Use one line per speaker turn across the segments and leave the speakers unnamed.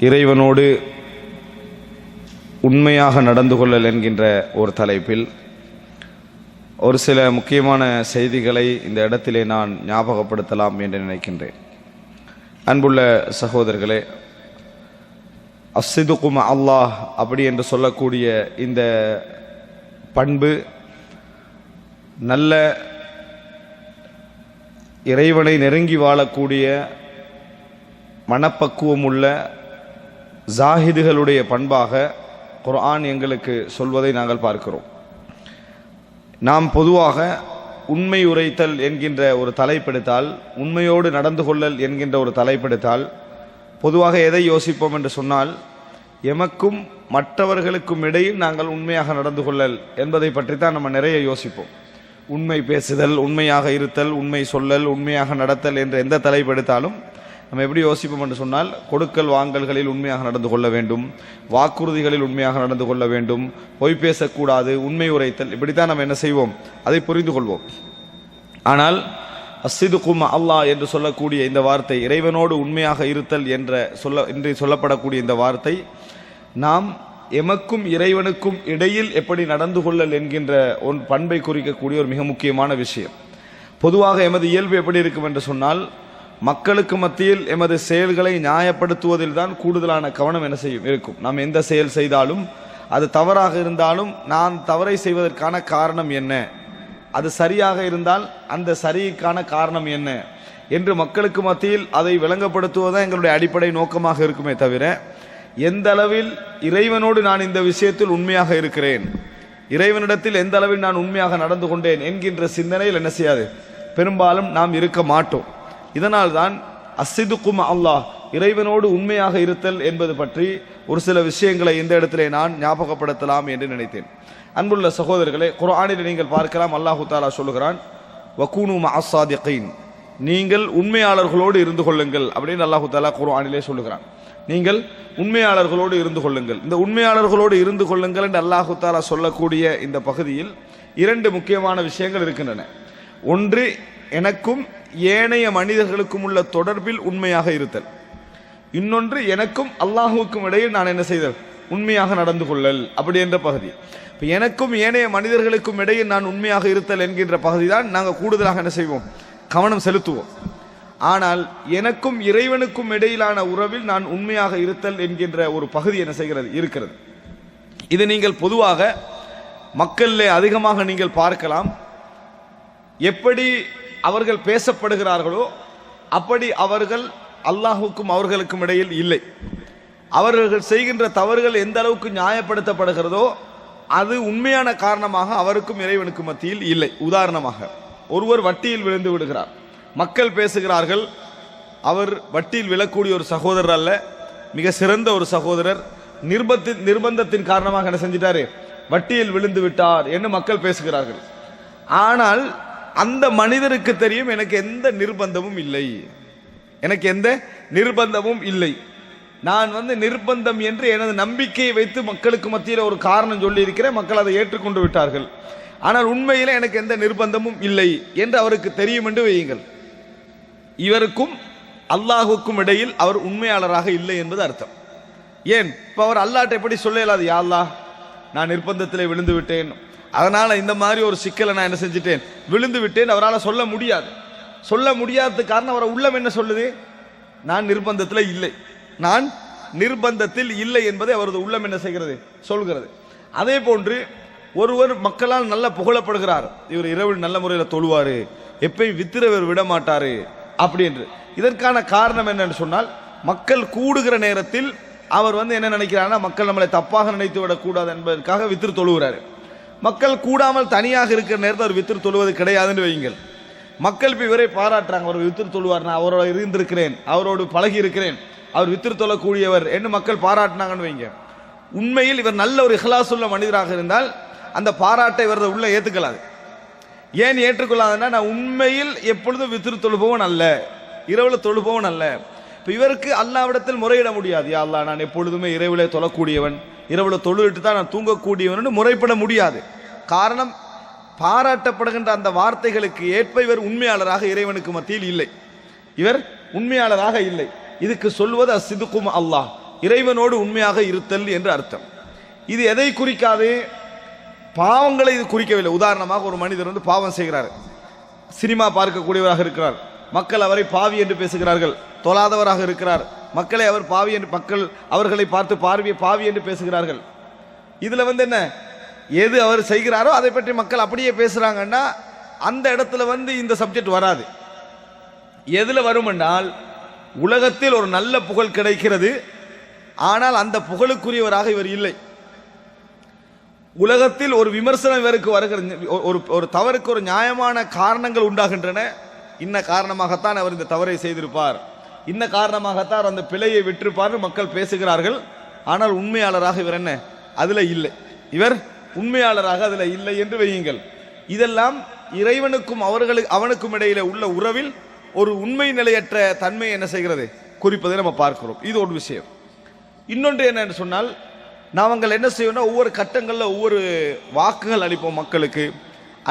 இறைவனோடு உண்மையாக நடந்து கொள்ளல் என்கின்ற ஒரு தலைப்பில் ஒரு சில முக்கியமான செய்திகளை இந்த இடத்திலே நான் ஞாபகப்படுத்தலாம் என்று நினைக்கின்றேன். அன்புள்ள சகோதரர்களே, அஸ்ஸிதுகு அல்லாஹ் அப்படி என்று சொல்லக்கூடிய இந்த பண்பு நல்ல இறைவனை நெருங்கி வாழக்கூடிய மனப்பக்குவமுள்ள ஜாஹிதுகளுடைய பண்பாக குர்ஆன் எங்களுக்கு சொல்வதை நாங்கள் பார்க்கிறோம். நாம் பொதுவாக உண்மை உரைத்தல் என்கின்ற ஒரு தலைப்பெடுத்தால், உண்மையோடு நடந்து கொள்ளல் என்கின்ற ஒரு தலைப்பெடுத்தால் பொதுவாக எதை யோசிப்போம் என்று சொன்னால், எமக்கும் மற்றவர்களுக்கும் இடையில் நாங்கள் உண்மையாக நடந்து கொள்ளல் என்பதை பற்றி தான் நம்ம நிறைய யோசிப்போம். உண்மை பேசுதல், உண்மையாக இருத்தல், உண்மை சொல்லல், உண்மையாக நடத்தல் என்ற எந்த தலைப்பெடுத்தாலும் நம்ம எப்படி யோசிப்போம் என்று சொன்னால், கொடுக்கல் வாங்கல்களில் உண்மையாக நடந்து கொள்ள வேண்டும், வாக்குறுதிகளில் உண்மையாக நடந்து கொள்ள வேண்டும், பொய் பேசக்கூடாது, உண்மை உரைத்தல், இப்படித்தான் நம்ம என்ன செய்வோம், அதை புரிந்து கொள்வோம். ஆனால் அஸ்ஸிதுகு அல்லாஹ் என்று சொல்லக்கூடிய இந்த வார்த்தை, இறைவனோடு உண்மையாக இருத்தல் என்று சொல்லப்படக்கூடிய இந்த வார்த்தை நாம் எமக்கும் இறைவனுக்கும் இடையில் எப்படி நடந்து கொள்ளல் என்கின்ற ஒரு பண்பை குறிக்கக்கூடிய ஒரு மிக முக்கியமான விஷயம். பொதுவாக எமது இயல்பு எப்படி இருக்கும் என்று சொன்னால், மக்களுக்கு மத்தியில் எமது செயல்களை நியாயப்படுத்துவதில் தான் கூடுதலான கவனம் என்ன செய்யும் இருக்கும். நாம் எந்த செயல் செய்தாலும் அது தவறாக இருந்தாலும் நான் தவறை செய்வதற்கான காரணம் என்ன, அது சரியாக இருந்தால் அந்த சரிக்கான காரணம் என்ன என்று மக்களுக்கு மத்தியில் அதை விளங்கப்படுத்துவதுதான் எங்களுடைய அடிப்படை நோக்கமாக இருக்குமே தவிர, எந்த அளவில் இறைவனோடு நான் இந்த விஷயத்தில் உண்மையாக இருக்கிறேன், இறைவனிடத்தில் எந்த அளவில் நான் உண்மையாக நடந்து கொண்டேன் என்கின்ற சிந்தனையில் என்ன செய்யாது பெரும்பாலும் நாம் இருக்க மாட்டோம். இதனால் தான் அஸ்ஸிதுகு அல்லாஹ், இறைவனோடு உண்மையாக இருத்தல் என்பது பற்றி ஒரு சில விஷயங்களை இந்த இடத்திலே நான் ஞாபகப்படுத்தலாம் என்று நினைத்தேன். அன்புள்ள சகோதரர்களே, குர்ஆனில் நீங்கள் பார்க்கலாம், அல்லாஹு தஆலா சொல்லுகிறான், வகூனு மஅஸ் ஸாதிகீன், நீங்கள் உண்மையாளர்களோடு இருந்து கொள்ளுங்கள் அப்படின்னு அல்லாஹு தஆலா குர்ஆனிலே சொல்லுகிறான். நீங்கள் உண்மையாளர்களோடு இருந்து கொள்ளுங்கள். இந்த உண்மையாளர்களோடு இருந்து கொள்ளுங்கள் என்று அல்லாஹு தஆலா சொல்லக்கூடிய இந்த பகுதியில் இரண்டு முக்கியமான விஷயங்கள் இருக்கின்றன. ஒன்று, எனக்கும் ஏனைய மனிதர்களுக்கும் உள்ள தொடர்பில் உண்மையாக இருத்தல். இன்னொன்று, எனக்கும் அல்லாஹுவுக்கும் இடையில் நான் என்ன செய்தல், உண்மையாக நடந்து கொள்ளல் அப்படி என்ற பகுதி. இப்போ எனக்கும் ஏனைய மனிதர்களுக்கும் இடையில் நான் உண்மையாக இருத்தல் என்கின்ற பகுதி தான் நாங்கள் கூடுதலாக என்ன செய்வோம், கவனம் செலுத்துவோம். ஆனால் எனக்கும் இறைவனுக்கும் இடையிலான உறவில் நான் உண்மையாக இருத்தல் என்கின்ற ஒரு பகுதி என்ன செய்கிறது இருக்கிறது. இது நீங்கள் பொதுவாக மக்களிலே அதிகமாக நீங்கள் பார்க்கலாம். எப்படி அவர்கள் பேசப்படுகிறார்களோ அப்படி அவர்கள் அல்லாஹுக்கும் அவர்களுக்கும் இடையில் இல்லை. அவர்கள் செய்கின்ற தவறுகள் எந்த அளவுக்கு நியாயப்படுத்தப்படுகிறதோ அது உண்மையான காரணமாக அவருக்கும் இறைவனுக்கும் மத்தியில் இல்லை. உதாரணமாக, ஒருவர் வட்டியில் விழுந்து விடுகிறார், மக்கள் பேசுகிறார்கள், அவர் வட்டியில் விழக்கூடிய ஒரு சகோதரர் அல்ல, மிக சிறந்த ஒரு சகோதரர், நிர்பந்தத்தின் காரணமாக என்ன செஞ்சிட்டாரு, வட்டியில் விழுந்து விட்டார் என்று மக்கள் பேசுகிறார்கள். ஆனால் அந்த மனிதருக்கு தெரியும், எனக்கு எந்த நிர்பந்தமும் இல்லை, எனக்கு எந்த நிர்பந்தமும் இல்லை, நான் நிர்பந்தம் என்று எனது நம்பிக்கையை வைத்து மக்களுக்கு மத்தியில் ஒரு காரணம் சொல்லி இருக்கிறேன், மக்கள் அதை ஏற்றுக்கொண்டு விட்டார்கள். ஆனால் உண்மையில் எனக்கு எந்த நிர்பந்தமும் இல்லை என்று அவருக்கு தெரியும் என்று வையுங்கள். இவருக்கும் அல்லாஹுக்கும் இடையில் அவர் உண்மையாளராக இல்லை என்பது அர்த்தம். ஏன், இப்போ அவர் அல்லாஹ்ட்ட எப்படி சொல்ல இயலாது, யா அல்லாஹ் நான் நிர்பந்தத்தில் விழுந்து விட்டேன், அதனால இந்த மாதிரி ஒரு சிக்கலை நான் என்ன செஞ்சிட்டேன், விழுந்து விட்டேன், அவரால் சொல்ல முடியாது. சொல்ல முடியாததுக்கு காரணம் அவரை உள்ளம் என்ன சொல்லுது, நான் நிர்பந்தத்தில் இல்லை, நான் நிர்பந்தத்தில் இல்லை என்பதை அவரது உள்ளம் என்ன செய்கிறது, சொல்கிறது. அதே போன்று ஒருவர் மக்களால் நல்ல புகழப்படுகிறார், இவர் இரவில் நல்ல முறையில் தொழுவாரு, எப்பயும் வித்திரவர் விட மாட்டாரு அப்படி என்று. இதற்கான காரணம் என்னன்னு சொன்னால், மக்கள் கூடுகிற நேரத்தில் அவர் என்ன நினைக்கிறார்னா, மக்கள் நம்மளை தப்பாக நினைத்து விடக்கூடாது என்பதற்காக வித்திரு தொழுகிறாரு. மக்கள் கூடாமல் தனியாக இருக்கிற நேரத்தில் அவர் வித்திரு தொழுவது கிடையாதுன்னு வையுங்கள். மக்கள் இப்போ இவரை பாராட்டுறாங்க, அவர் வித்திரு தொழுவார், நான் அவரோட இருந்திருக்கிறேன், அவரோடு பழகி இருக்கிறேன், அவர் வித்திரு தொழக்கூடியவர் என்று மக்கள் பாராட்டினாங்கன்னு வைங்க. உண்மையில் இவர் நல்ல ஒரு இஹ்லாஸ் உள்ள மனிதராக இருந்தால் அந்த பாராட்டை இவரது உள்ள ஏற்றுக்கொள்ளாது. ஏன் ஏற்றுக்கொள்ளாதுன்னா, நான் உண்மையில் எப்பொழுதும் வித்திரு தொழுபவன் அல்ல, இரவுல தொழுபவன் அல்ல. இப்போ இவருக்கு அல்லாஹ்விடத்தில் முறையிட முடியாது, யா அல்லாஹ் நான் எப்பொழுதுமே இரவிலே தொழக்கூடியவன், இரவுல தொழுவிட்டு தான் நான் தூங்கக்கூடியவன் முறைப்பட முடியாது. காரணம், பாராட்டப்படுகின்ற அந்த வார்த்தைகளுக்கு ஏற்ப இவர் உண்மையாளராக இறைவனுக்கு மத்தியில் இல்லை, இவர் உண்மையாளராக இல்லை. இதுக்கு சொல்வது அஸ்ஸிதுகு அல்லாஹ், இறைவனோடு உண்மையாக இருத்தல் என்று அர்த்தம். இது எதை குறிக்காது? பாவங்களை இது குறிக்கவில்லை. உதாரணமாக ஒரு மனிதர் வந்து பாவம் செய்கிறார், சினிமா பார்க்கக்கூடியவராக இருக்கிறார், மக்கள் அவரை பாவி என்று பேசுகிறார்கள். தொழாதவராக இருக்கிறார், மக்களை அவர் பாவி என்று மக்கள் அவர்களை பார்த்து பாவி என்று பேசுகிறார்கள். இதுல வந்து என்ன, எது அவர் செய்கிறாரோ அதை பற்றி மக்கள் அப்படியே பேசுறாங்கன்னா அந்த இடத்துல வந்து இந்த சப்ஜெக்ட் வராது. எதுல வரும் என்றால், உலகத்தில் ஒரு நல்ல புகழ் கிடைக்கிறது, ஆனால் அந்த புகழுக்குரியவராக இவர் இல்லை. உலகத்தில் ஒரு விமர்சனம் இவருக்கு வருகிறது, ஒரு தவறுக்கு ஒரு நியாயமான காரணங்கள் உண்டாகின்றன. இன்ன காரணமாகத்தான் அவர் இந்த தவறை செய்திருப்பார், இன்ன காரணமாகத்தான் அந்த பிழையை விட்டிருப்பார் மக்கள் பேசுகிறார்கள். ஆனால் உண்மையாளராக இவர் என்ன அதுல இல்லை, இவர் உண்மையாளராக அதுல இல்லை என்று வையுங்கள். இதெல்லாம் இறைவனுக்கும் அவனுக்கும் இடையில உள்ள உறவில் ஒரு உண்மை நிலையற்ற தன்மை என்ன செய்கிறது, குறிப்பதை நம்ம பார்க்கிறோம். இது ஒரு விஷயம். இன்னொன்று என்னன்னு சொன்னால், நாங்கள் என்ன செய்வோம்னா ஒவ்வொரு கட்டங்களில் ஒவ்வொரு வாக்குகள் அளிப்போம் மக்களுக்கு,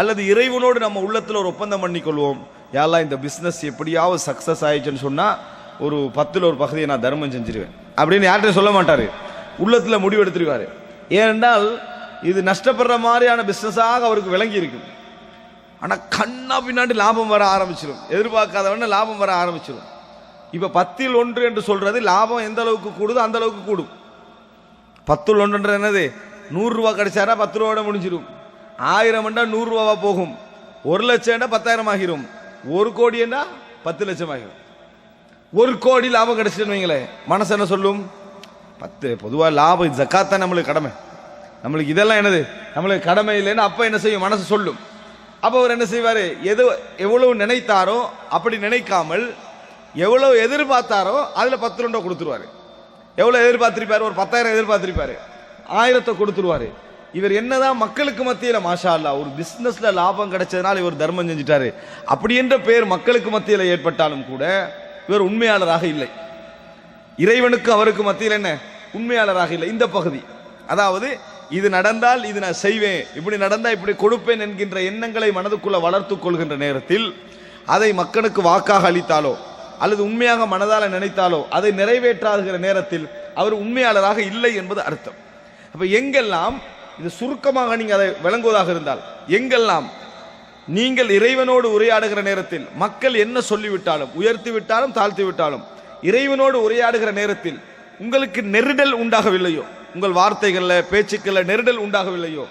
அல்லது இறைவனோடு நம்ம உள்ளத்தில் ஒரு ஒப்பந்தம் பண்ணிக்கொள்வோம். யாரெல்லாம் இந்த பிஸ்னஸ் எப்படியாவது சக்ஸஸ் ஆயிடுச்சுன்னு சொன்னால் ஒரு 10ல் ஒரு பகுதியை நான் தர்மம் செஞ்சிருவேன் அப்படின்னு யார்கிட்ட சொல்ல மாட்டார், உள்ளத்தில் முடிவு எடுத்துருவார். ஏனென்றால் இது நஷ்டப்படுற மாதிரியான பிஸ்னஸாக அவருக்கு விளங்கி இருக்கு. ஆனால் கண்ணா பின்னாடி லாபம் வர ஆரம்பிச்சிடும், எதிர்பார்க்காதவன லாபம் வர ஆரம்பிச்சிடும். இப்போ 10ல் 1 என்று சொல்றது லாபம் எந்த அளவுக்கு கூடுதோ அந்த அளவுக்கு கூடும். 10ல் 1 என்னது, 100 ரூபா கிடைச்சாரா 10 ரூபாவோட முடிஞ்சிடும். 1000 என்றா 100 ரூபாவா போகும், 1 லட்சம் என்றா 10,000 ஆகிரும், 1 கோடி என்றா 10 லட்சம் ஆகிரும். 1 கோடி லாபம் கிடைச்சிட்டு வைங்களேன், மனசு என்ன சொல்லும், 10 பொதுவாக லாபம் ஜக்காத் தான் நம்மளுக்கு கடமை, நம்மளுக்கு இதெல்லாம் என்னது நம்மளுக்கு கடமை இல்லைன்னு அப்ப என்ன செய்யும், மனசு சொல்லும். அப்ப அவர் என்ன செய்வாரு, எவ்வளவு நினைத்தாரோ அப்படி நினைக்காமல் எவ்வளவு எதிர்பார்த்தாரோ அதுல 10 ரூபா கொடுத்துருவாரு. எவ்வளவு எதிர்பார்த்திருப்பாரு, ஒரு 10,000 எதிர்பார்த்திருப்பாரு, 1000 கொடுத்துருவாரு. இவர் என்னதான் மக்களுக்கு மத்தியில மாஷா அல்லாஹ் ஒரு பிசினஸ்ல லாபம் கிடைச்சதுனால இவர் தர்மம் செஞ்சிட்டாரு அப்படி என்ற பெயர் மக்களுக்கு மத்தியில் ஏற்பட்டாலும் கூட இவர் உண்மையாளராக இல்லை. இறைவனுக்கு அவருக்கு மத்தியில் என்ன உண்மையாளராக இல்லை. இந்த பகுதி, அதாவது இது நடந்தால் இது நான் செய்வேன், இப்படி நடந்தா இப்படி கொடுப்பேன் என்கின்ற எண்ணங்களை மனதுக்குள்ள வளர்த்து கொள்கின்ற நேரத்தில் அதை மக்களுக்கு வாக்காக அளித்தாலோ அல்லது உண்மையாக மனதால நினைத்தாலோ அதை நிறைவேற்றாகிற நேரத்தில் அவர் உண்மையாளராக இல்லை என்பது அர்த்தம். அப்ப எங்கெல்லாம் இது சுருக்கமாக நீங்க அதை விளங்குவதாக இருந்தால், எங்கெல்லாம் நீங்கள் இறைவனோடு உரையாடுகிற நேரத்தில் மக்கள் என்ன சொல்லிவிட்டாலும் உயர்த்தி விட்டாலும் தாழ்த்தி விட்டாலும் இறைவனோடு உரையாடுகிற நேரத்தில் உங்களுக்கு நெருடல் உண்டாகவில்லையோ, உங்கள் வார்த்தைகள்ல பேச்சுக்கள்ல நெருடல் உண்டாகவில்லையோ,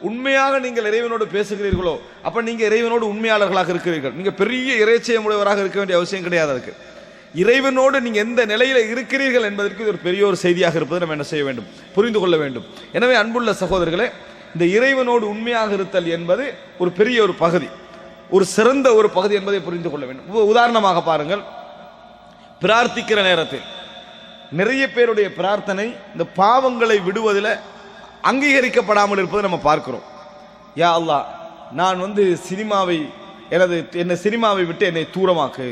உண்மையாக நீங்கள் இறைவனோடு பேசுகிறீர்களோ, அப்ப நீங்க இறைவனோடு உண்மையாளர்களாக இருக்கிறீர்கள். நீங்க பெரிய இறைச்சையம் உடையவராக இருக்க வேண்டிய அவசியம் கிடையாது. அதுக்கு இறைவனோடு நீங்க எந்த நிலையில இருக்கிறீர்கள் என்பதற்கு ஒரு பெரிய ஒரு செய்தியாக இருப்பதை நம்ம என்ன செய்ய வேண்டும், புரிந்து கொள்ள வேண்டும். எனவே அன்புள்ள சகோதரர்களே, இந்த இறைவனோடு உண்மையாக இருத்தல் என்பது ஒரு பெரிய ஒரு பகுதி, ஒரு சிறந்த ஒரு பகுதி என்பதை புரிந்து கொள்ள வேண்டும். உதாரணமாக பாருங்கள், பிரார்த்திக்கிற நேரத்தில் நிறைய பேருடைய பிரார்த்தனை இந்த பாவங்களை விடுவதில் அங்கீகரிக்கப்படாமல் இருப்பதை நம்ம பார்க்கிறோம். யா அல்லாஹ், நான் சினிமாவை என்னை சினிமாவை விட்டு என்னை தூரமாக்கு.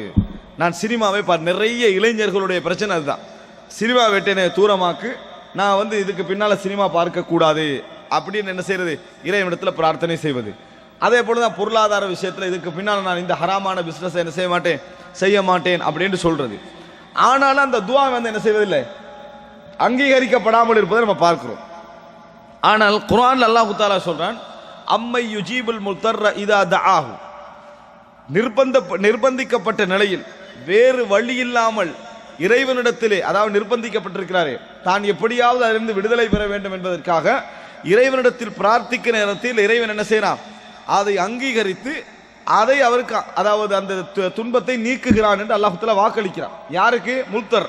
நான் சினிமாவை நிறைய இளைஞர்களுடைய பிரச்சனை அதுதான், சினிமா விட்டு என்னை தூரமாக்கு, நான் இதுக்கு பின்னால சினிமா பார்க்க கூடாது அப்படின்னு என்ன செய்யறது, இறைவனிடத்தில் பிரார்த்தனை செய்வது. அதே போலதான் பொருளாதார விஷயத்துல இதுக்கு பின்னால் நான் இந்த ஹராமான பிசினஸ் என்ன செய்ய மாட்டேன் அப்படின்னு சொல்றது. ஆனாலும் அந்த துஆ என்ன செய்வதில்லை, அங்கீகரிக்கப்படாமல் இருப்பதை நம்ம பார்க்கிறோம். ஆனால் குர்ஆன்ல அல்லாஹ் தஆலா சொல்றான், அம்மை யுஜீபுல் முத்தர்ர இதா தஆஹு, நிர்பந்திக்கப்பட்ட நிலையில் வேறு வழி இல்லாமல் இறைவனிடத்திலே, அதாவது நிர்பந்திக்கப்பட்டிருக்கிறாரே, தான் எப்படியாவது அதிலிருந்து விடுதலை பெற வேண்டும் என்பதற்காக இறைவனிடத்தில் பிரார்த்திக்கிற நேரத்தில் இறைவன் என்ன செய்யறான், அதை அங்கீகரித்து அதை அவருக்கு, அதாவது அந்த துன்பத்தை நீக்குகிறான் என்று அல்லாஹ் தஆலா வாக்களிக்கிறான். யாருக்கு? முல்தர்,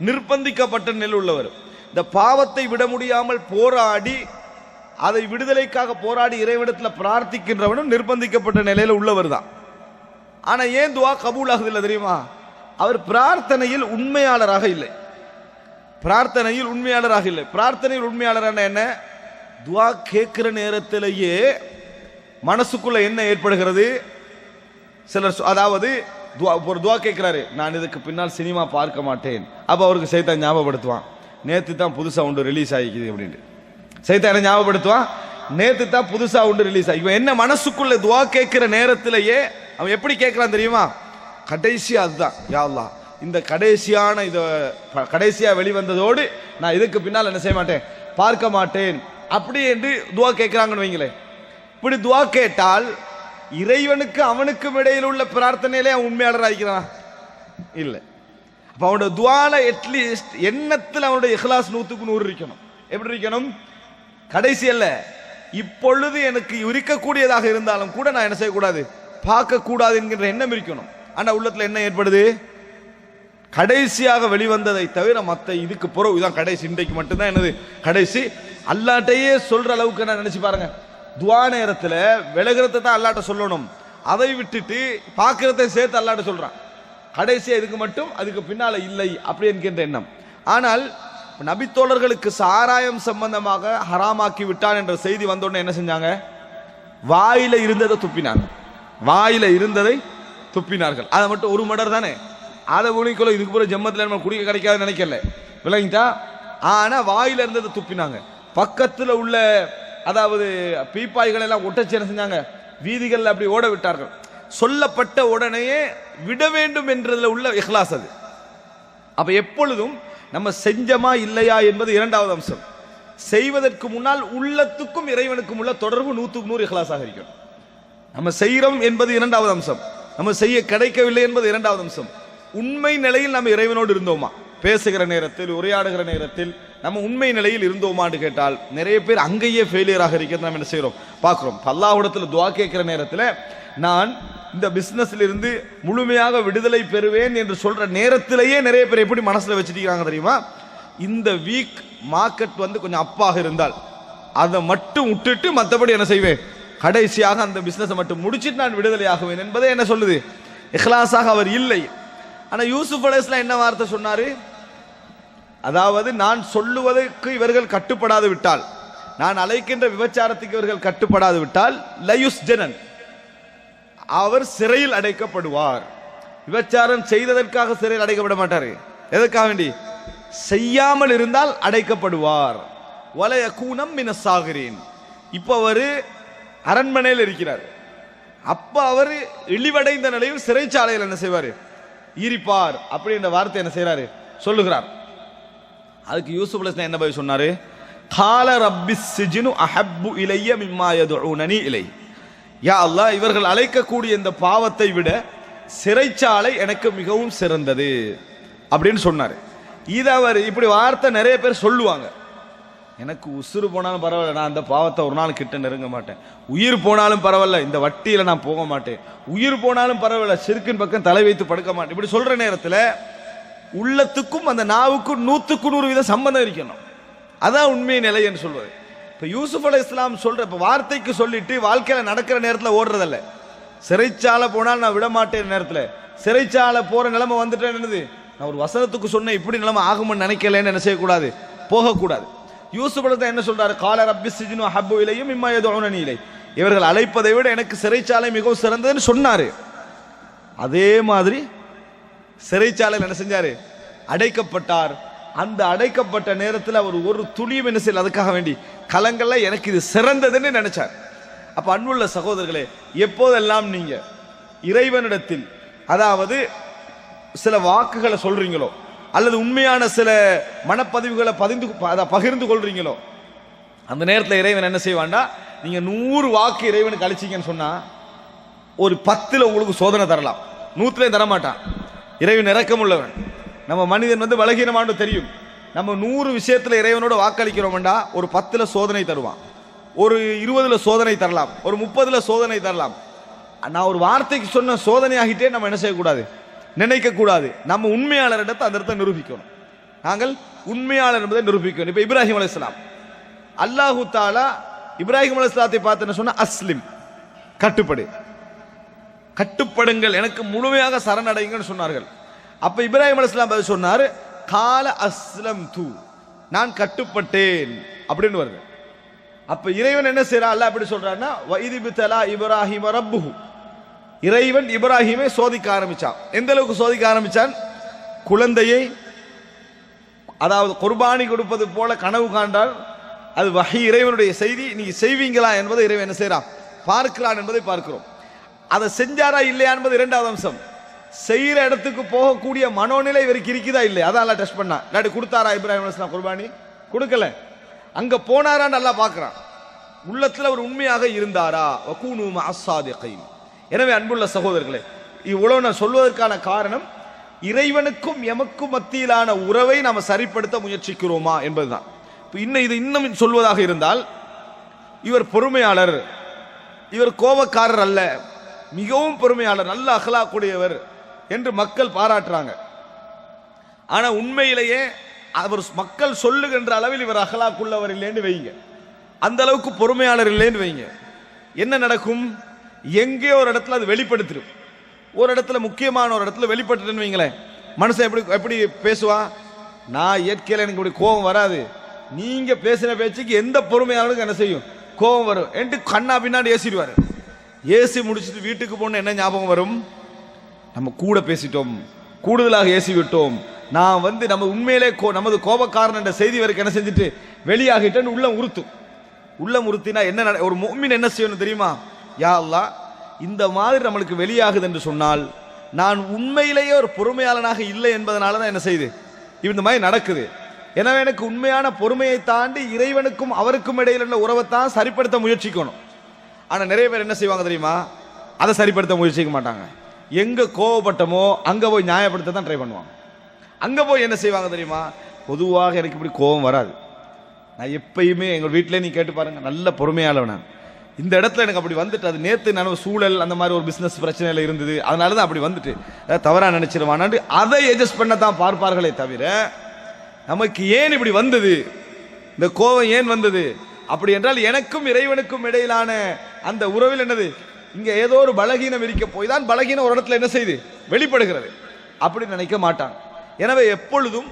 நிர்பந்திக்கப்பட்ட நிலையில் உள்ளவர். இந்த பாவத்தை விட முடியாமல் போராடி அதை விடுதலைக்காக போராடி இறைவனிடத்தில் பிரார்த்திக்கின்றவனும் நிர்பந்திக்கப்பட்ட நிலையில் உள்ளவர் தான். ஆனா ஏன் துஆ கபூல் ஆகுதில்லை தெரியுமா? அவர் பிரார்த்தனையில் உண்மையாளராக இல்லை. பிரார்த்தனையில் உண்மையாளராக இல்லை. பிரார்த்தனையில் உண்மையாளரான என்ன, துஆ கேட்கிற நேரத்திலேயே மனசுக்குள்ள என்ன ஏற்படுகிறது, சிலர் அதாவது ஒரு துஆ கேட்கிறாரு, நான் இதுக்கு பின்னால் சினிமா பார்க்க மாட்டேன். அப்ப அவருக்கு சைத்தான் ஞாபகப்படுத்துவான், நேத்து தான் புதுசா ஒன்று ரிலீஸ் ஆகிக்குது அப்படின்னு. சைத்தான் ஞாபகப்படுத்துவான், நேத்து தான் புதுசா ஒன்று ரிலீஸ் ஆகி. இவன் என்ன மனசுக்குள்ள துஆ கேட்கிற நேரத்திலேயே அவன் எப்படி கேட்கிறான் தெரியுமா, கடைசி அதுதான், யா அல்லாஹ் இந்த கடைசியான இத கடைசியா வெளிவந்ததோடு நான் இதுக்கு பின்னால் என்ன செய்ய மாட்டேன், பார்க்க மாட்டேன் அப்படி என்று துவா கேட்கிறாங்கன்னு வைங்களேன். இப்படி துவா கேட்டால் இறைவனுக்கு அவனுக்கும் இடையில் உள்ள பிரார்த்தனையிலே அவன் உண்மையாளர் ஆகிக்கிறான் இல்லை. அப்ப அவனோட துவால அட்லீஸ்ட் எண்ணத்தில் அவனுடைய இஹ்லாஸ் 100க்கு 100 இருக்கணும். எப்படி இருக்கணும்? கடைசி அல்ல, இப்பொழுது எனக்கு இருக்கக்கூடியதாக இருந்தாலும் கூட நான் என்ன செய்யக்கூடாது, பார்க்க கூடாது என்கின்ற எண்ணம் இருக்கணும். ஆனா உள்ளத்துல என்ன ஏற்படுது, கடைசியாக வெளிவந்ததை தவிர மற்ற இதுக்கு பிறகு இதான் கடைசி, இன்றைக்கு மட்டும்தான் என்னது கடைசி, அல்லாட்டையே சொல்ற அளவுக்கு நான் நினைச்சு பாருங்க. துவா நேரத்தில் விலகிறத தான் அல்லாட்ட சொல்லணும், அதை விட்டுட்டு பார்க்கறதை சேர்த்து அல்லாட்ட சொல்றான். கடைசியா இதுக்கு மட்டும் அதுக்கு பின்னால இல்லை அப்படி என்கின்ற எண்ணம். ஆனால் நபித்தோழர்களுக்கு சாராயம் சம்பந்தமாக ஹராமாக்கி விட்டான் என்ற செய்தி வந்தோடனே என்ன செஞ்சாங்க, வாயில இருந்ததை துப்பினாங்க. வாயில இருந்ததை துப்பினார்கள். அதை மட்டும் ஒரு மடர் தானே, அதை உனிக்கொள்ள இதுக்கு பிறகு ஜம்மத்தில் நம்ம குடிக்க கிடைக்காதுன்னு நினைக்கல, விளங்கிட்டா. ஆனா வாயில இருந்ததை துப்பினாங்க. பக்கத்தில் உள்ள அதாவது பீப்பாய்கள் எல்லாம் ஒட்டச்சு என்ன செஞ்சாங்க, வீதிகள் அப்படி ஓட விட்டார்கள். சொல்லப்பட்ட உடனேயே விட வேண்டும் என்றதுல உள்ள இஹ்லாஸ் அது. அப்ப எப்பொழுதும் நம்ம செஞ்சமா இல்லையா என்பது இரண்டாவது அம்சம். செய்வதற்கு முன்னால் உள்ளத்துக்கும் இறைவனுக்கும் உள்ள தொடர்பு 100க்கு 100 இஹ்லாஸாக இருக்கும். நம்ம செய்கிறோம் என்பது இரண்டாவது அம்சம், நம்ம செய்ய கிடைக்கவில்லை என்பது இரண்டாவது அம்சம். உண்மை நிலையில் நம்ம இறைவனோடு இருந்தோமா, பேசுகிற நேரத்தில் உரையாடுகிற நேரத்தில் நம்ம உண்மை நிலையில் இருந்தோமான்னு கேட்டால் நிறைய பேர் அங்கேயே ஃபெயிலியராக இருக்கிறது நம்ம என்ன செய்கிறோம் பார்க்கிறோம். அல்லாஹ்விடத்தில் துஆ கேட்கிற நேரத்தில் நான் இந்த பிசினஸ்ல இருந்து முழுமையாக விடுதலை பெறுவேன் என்று சொல்ற நேரத்திலேயே நிறைய பேர் எப்படி மனசுல வச்சுட்டாங்க தெரியுமா, இந்த வீக் மார்க்கெட் வந்து கொஞ்சம் அப்பாக இருந்தால் அதை மட்டும் விட்டுட்டு மற்றபடி என்ன செய்வேன், கடைசியாக அந்த பிசினஸை மட்டும் முடிச்சிட்டு நான் விடுதலை ஆகுவேன் என்பதை என்ன சொல்லுது, இஹ்லாஸாக அவர் இல்லை. ஆனா யூசுப் அலைஹிஸ்ஸலாம் என்ன வார்த்தை சொன்னாரு, அதாவது நான் சொல்லுவதற்கு இவர்கள் கட்டுப்படாது விட்டால், நான் அழைக்கின்ற விபச்சாரத்துக்கு இவர்கள் கட்டுப்படாது விட்டால் லயுஸ்ஜனன், அவர் சிறையில் அடைக்கப்படுவார். விபச்சாரம் செய்ததற்காக சிறையில் அடைக்கப்பட மாட்டாரு, எதற்காக வேண்டி, செய்யாமல் இருந்தால் அடைக்கப்படுவார். வலயகூனம் மினஸ் சாகிரீன். இப்ப அவரு அரண்மனையில் இருக்கிறார், அப்ப அவர் இழிவடைந்த நிலையில் சிறைச்சாலையில் என்ன செய்வார், ஈரிப்பார் அப்படின்ற வார்த்தை என்ன செய்யறாரு சொல்லுகிறார். அதுக்கு யூசுப் அலைஹிஸ்ஸலாம் என்ன பதில் சொன்னாரு, கால ரப்பிஸ் சிஜ்னு அஹப்பு இலைய மிம்மா யதுஊனனி இலை. யா அல்லாஹ், இவர்கள் அழைக்கக்கூடிய இந்த பாவத்தை விட சிறைச்சாலை எனக்கு மிகவும் சிறந்தது அப்படின்னு சொன்னாரு. இது அவர் இப்படி வார்த்தை நிறைய பேர் சொல்லுவாங்க, எனக்கு உசுறு போனாலும் பரவாயில்ல, நான் அந்த பாவத்தை ஒரு நாள் கிட்ட நெருங்க மாட்டேன், உயிர் போனாலும் பரவாயில்ல இந்த வட்டியில நான் போக மாட்டேன், உயிர் போனாலும் பரவாயில்ல சிறுக்கின் பக்கம் தலை வைத்து படுக்க மாட்டேன், இப்படி சொல்ற நேரத்தில் உள்ளத்துக்கும் அந்த நாவுக்கும் 100க்கு 100 வீத சம்பந்தம் இருக்கணும். அதான் உண்மை நிலை என்று சொல்வது. இப்ப யூசுப் அலைஹிஸ்ஸலாம் சொல்ற இப்ப வார்த்தைக்கு சொல்லிட்டு வாழ்க்கையில நடக்கிற நேரத்தில் ஓடுறதல்ல. சிறைச்சாலை போனால் நான் விட மாட்டேன் நேரத்தில் சிறைச்சாலை போற நிலைமை வந்துட்டேன், என்னது நான் ஒரு வசனத்துக்கு சொன்ன இப்படி நிலைமை ஆகும்னு நினைக்கலன்னு என்ன செய்யக்கூடாது, போகக்கூடாது. யூசுப் அலைஹிஸ்ஸலாம் என்ன சொல்றாரு, கால ரப்பிஸ் சிஜ்னு அஹப்பு இலைய மிம்மா யதுஊனனி இலை, இவர்கள் அழைப்பதை விட எனக்கு சிறைச்சாலை மிகவும் சிறந்ததுன்னு சொன்னாரு. அதே மாதிரி சிறைச்சாலையில் என்ன செஞ்சாரு, அடைக்கப்பட்டார். அந்த அடைக்கப்பட்ட நேரத்தில் அவர் ஒரு துளியும் என்ன செய்யல, அதுக்காக வேண்டி கலங்கள்ல எனக்கு இது சிறந்ததுன்னு நினைச்சார். அப்ப அன்புள்ள சகோதரர்களே, எப்போதெல்லாம் நீங்க இறைவனிடத்தில் அதாவது சில வாக்குகளை சொல்றீங்களோ அல்லது உண்மையான சில மனப்பதிவுகளை பகிர்ந்து கொள்றீங்களோ, அந்த நேரத்தில் இறைவன் என்ன செய்வான்டா, நீங்க 100 வாக்கு இறைவனுக்கு அழிச்சிங்கன்னு சொன்னா ஒரு 10ல் உங்களுக்கு சோதனை தரலாம், 100லையும் தரமாட்டான். இறைவன் இரக்கம் உள்ளவன். நம்ம மனிதன் வந்து பலகீனமானு தெரியும். நம்ம 100 விஷயத்துல இறைவனோட வாக்களிக்கிறோம்டா ஒரு 10ல் சோதனை தருவான், ஒரு 20ல் சோதனை தரலாம், ஒரு 30ல் சோதனை தரலாம். நான் ஒரு வார்த்தைக்கு சொன்ன சோதனை ஆகிட்டே நம்ம என்ன செய்யக்கூடாது, நினைக்க கூடாது. நம்ம உண்மையாளரிடத்தை அந்த இடத்தை நிரூபிக்கணும். நாங்கள் உண்மையாளர் என்பதை நிரூபிக்கணும். இப்ப இப்ராஹிம் அலைஹிஸ்ஸலாம், அல்லாஹு தஆலா இப்ராஹிம் அலைஹிஸ்ஸலாத்தை பார்த்து என்ன சொன்னா, அஸ்லிம், கட்டுப்படு, கட்டுப்படுங்கள், எனக்கு முழுமையாக சரணடைங்கன்னு சொன்னார்கள். அப்ப இப்ராஹிம் அலைஹிஸ்ஸலாம் பதில் சொன்னார், கால அஸ்லம் தூ, நான் கட்டுப்பட்டேன் அப்படின்னு வருது. அப்ப இறைவன் என்ன செய்யறா, அல்லாஹ் எப்படி சொல்றாருன்னா, வைதி பிதலா இப்ராஹிம ரப்புஹு, இறைவன் இப்ராஹிமை சோதிக்க ஆரம்பிச்சான். எந்த அளவுக்கு சோதிக்க ஆரம்பிச்சான், குழந்தையை அதாவது குர்பானி கொடுப்பது போல கனவு காண்டால், அது வஹி, இறைவனுடைய செய்தி, நீ செய்வீங்களா என்பதை இறைவன் என்ன செய்யறான், பார்க்கிறான் என்பதை பார்க்கிறோம். அதை செஞ்சாரா இல்லையா என்பது இரண்டாவது அம்சம். செய்யற இடத்துக்கு போகக்கூடிய மனோநிலை இவருக்கு இருக்குதா இல்லையா? அதான் அல்லாஹ் டெஸ்ட் பண்ணா. இல்லாட்டி கொடுத்தாரா இப்ராஹிம் அலைஹிஸ்ஸலாம் குர்பானி? கொடுக்கல. அங்க போனாரான்னு அல்லாஹ் பார்க்கறான். உள்ளத்துல ஒரு உண்மையாக இருந்தாரா? வகூனு மஅஸ்ஸாதிகீன். எனவே அன்புள்ள சகோதரர்களே, இவ்வளவு நான் சொல்வதற்கான காரணம், இறைவனுக்கும் எமக்கும் மத்தியிலான உறவை நாம் சரிப்படுத்த முயற்சிக்கிறோமா என்பதுதான். இது இன்னும் சொல்வதாக இருந்தால், இவர் பொறுமையாளர், இவர் கோபக்காரர் அல்ல, மிகவும் பொறுமையாளர், நல்ல அகலாக்குடையவர் என்று மக்கள் பாராட்டுறாங்க. ஆனா உண்மையிலேயே அவர் மக்கள் சொல்லுகின்ற அளவில் இவர் அகலாக்குள்ளவர் இல்லைன்னு வைங்க, அந்த அளவுக்கு பொறுமையாளர் இல்லைன்னு வைங்க, என்ன நடக்கும்? எங்கேயோ ஒரு இடத்துல அது வெளிப்படுத்திடும். ஒரு இடத்துல, முக்கியமான ஒரு இடத்துல வெளிப்பட்டுன்னு வைங்களேன், மனுஷன் எப்படி பேசுவான்? நான் இயற்கையில் எனக்கு இப்படி கோபம் வராது, நீங்க பேசின பேச்சுக்கு எந்த பொறுமையாளருக்கு என்ன செய்யும்? கோபம் வரும் என்று கண்ணா பின்னாடி ஏசிடுவார். ஏசி முடிச்சுட்டு வீட்டுக்கு போன என்ன ஞாபகம் வரும்? நம்ம கூட பேசிட்டோம், கூடுதலாக ஏசி விட்டோம், நான் நம்ம உண்மையிலே நமது கோபக்காரன் என்ற செய்தி வரைக்கும் என்ன செஞ்சுட்டு வெளியாகிட்டேன்னு உள்ளம் உறுத்தும். உள்ளம் உறுத்தினா என்ன? ஒரு முஃமின் என்ன செய்யணும் தெரியுமா? யா அல்லாஹ், இந்த மாதிரி நம்மளுக்கு வெளியாகுது என்று சொன்னால் நான் உண்மையிலேயே ஒரு பொறுமையாளனாக இல்லை என்பதனால தான் என்ன செய்யுது இந்த மாதிரி நடக்குது. எனவே எனக்கு உண்மையான பொறுமையை தாண்டி இறைவனுக்கும் அவருக்கும் இடையில் உள்ள உறவைத்தான் சரிப்படுத்த முயற்சிக்கணும். ஆனா நிறைய பேர் என்ன செய்வாங்க தெரியுமா? அதை சரிப்படுத்த முயற்சிக்க மாட்டாங்க. எங்க கோவப்பட்டமோ அங்க போய் நியாயப்படுத்த தான் ட்ரை பண்ணுவாங்க. அங்க போய் என்ன செய்வாங்க தெரியுமா? பொதுவாக எனக்கு இப்படி கோபம் வராது, நான் எப்பயுமே எங்க வீட்டிலே நீ கேட்டு பாருங்க, நல்ல பொறுமையாளவன் நான், இந்த இடத்துல எனக்கு அப்படி வந்துட்டு, அது நேற்று நான் சூழல் அந்த மாதிரி ஒரு பிசினஸ் பிரச்சனையில இருந்தது, அதனால தான் அப்படி வந்துட்டு, தவறா நினைச்சிருவானான்னு அதை எட்ஜஸ்ட் பண்ண தான் பார்ப்பார்களே தவிர, நமக்கு ஏன் இப்படி வந்தது, இந்த கோபம் ஏன் வந்தது, அப்படி என்றால் எனக்கும் இறைவனுக்கும் இடையிலான அந்த உறவில் என்னது, இங்க ஏதோ ஒரு பலகீனம் இருக்க போய் தான் பலகீனம் ஒரு இடத்துல என்ன செய்து வெளிப்படுகிறது, அப்படி நினைக்க மாட்டான். எனவே எப்பொழுதும்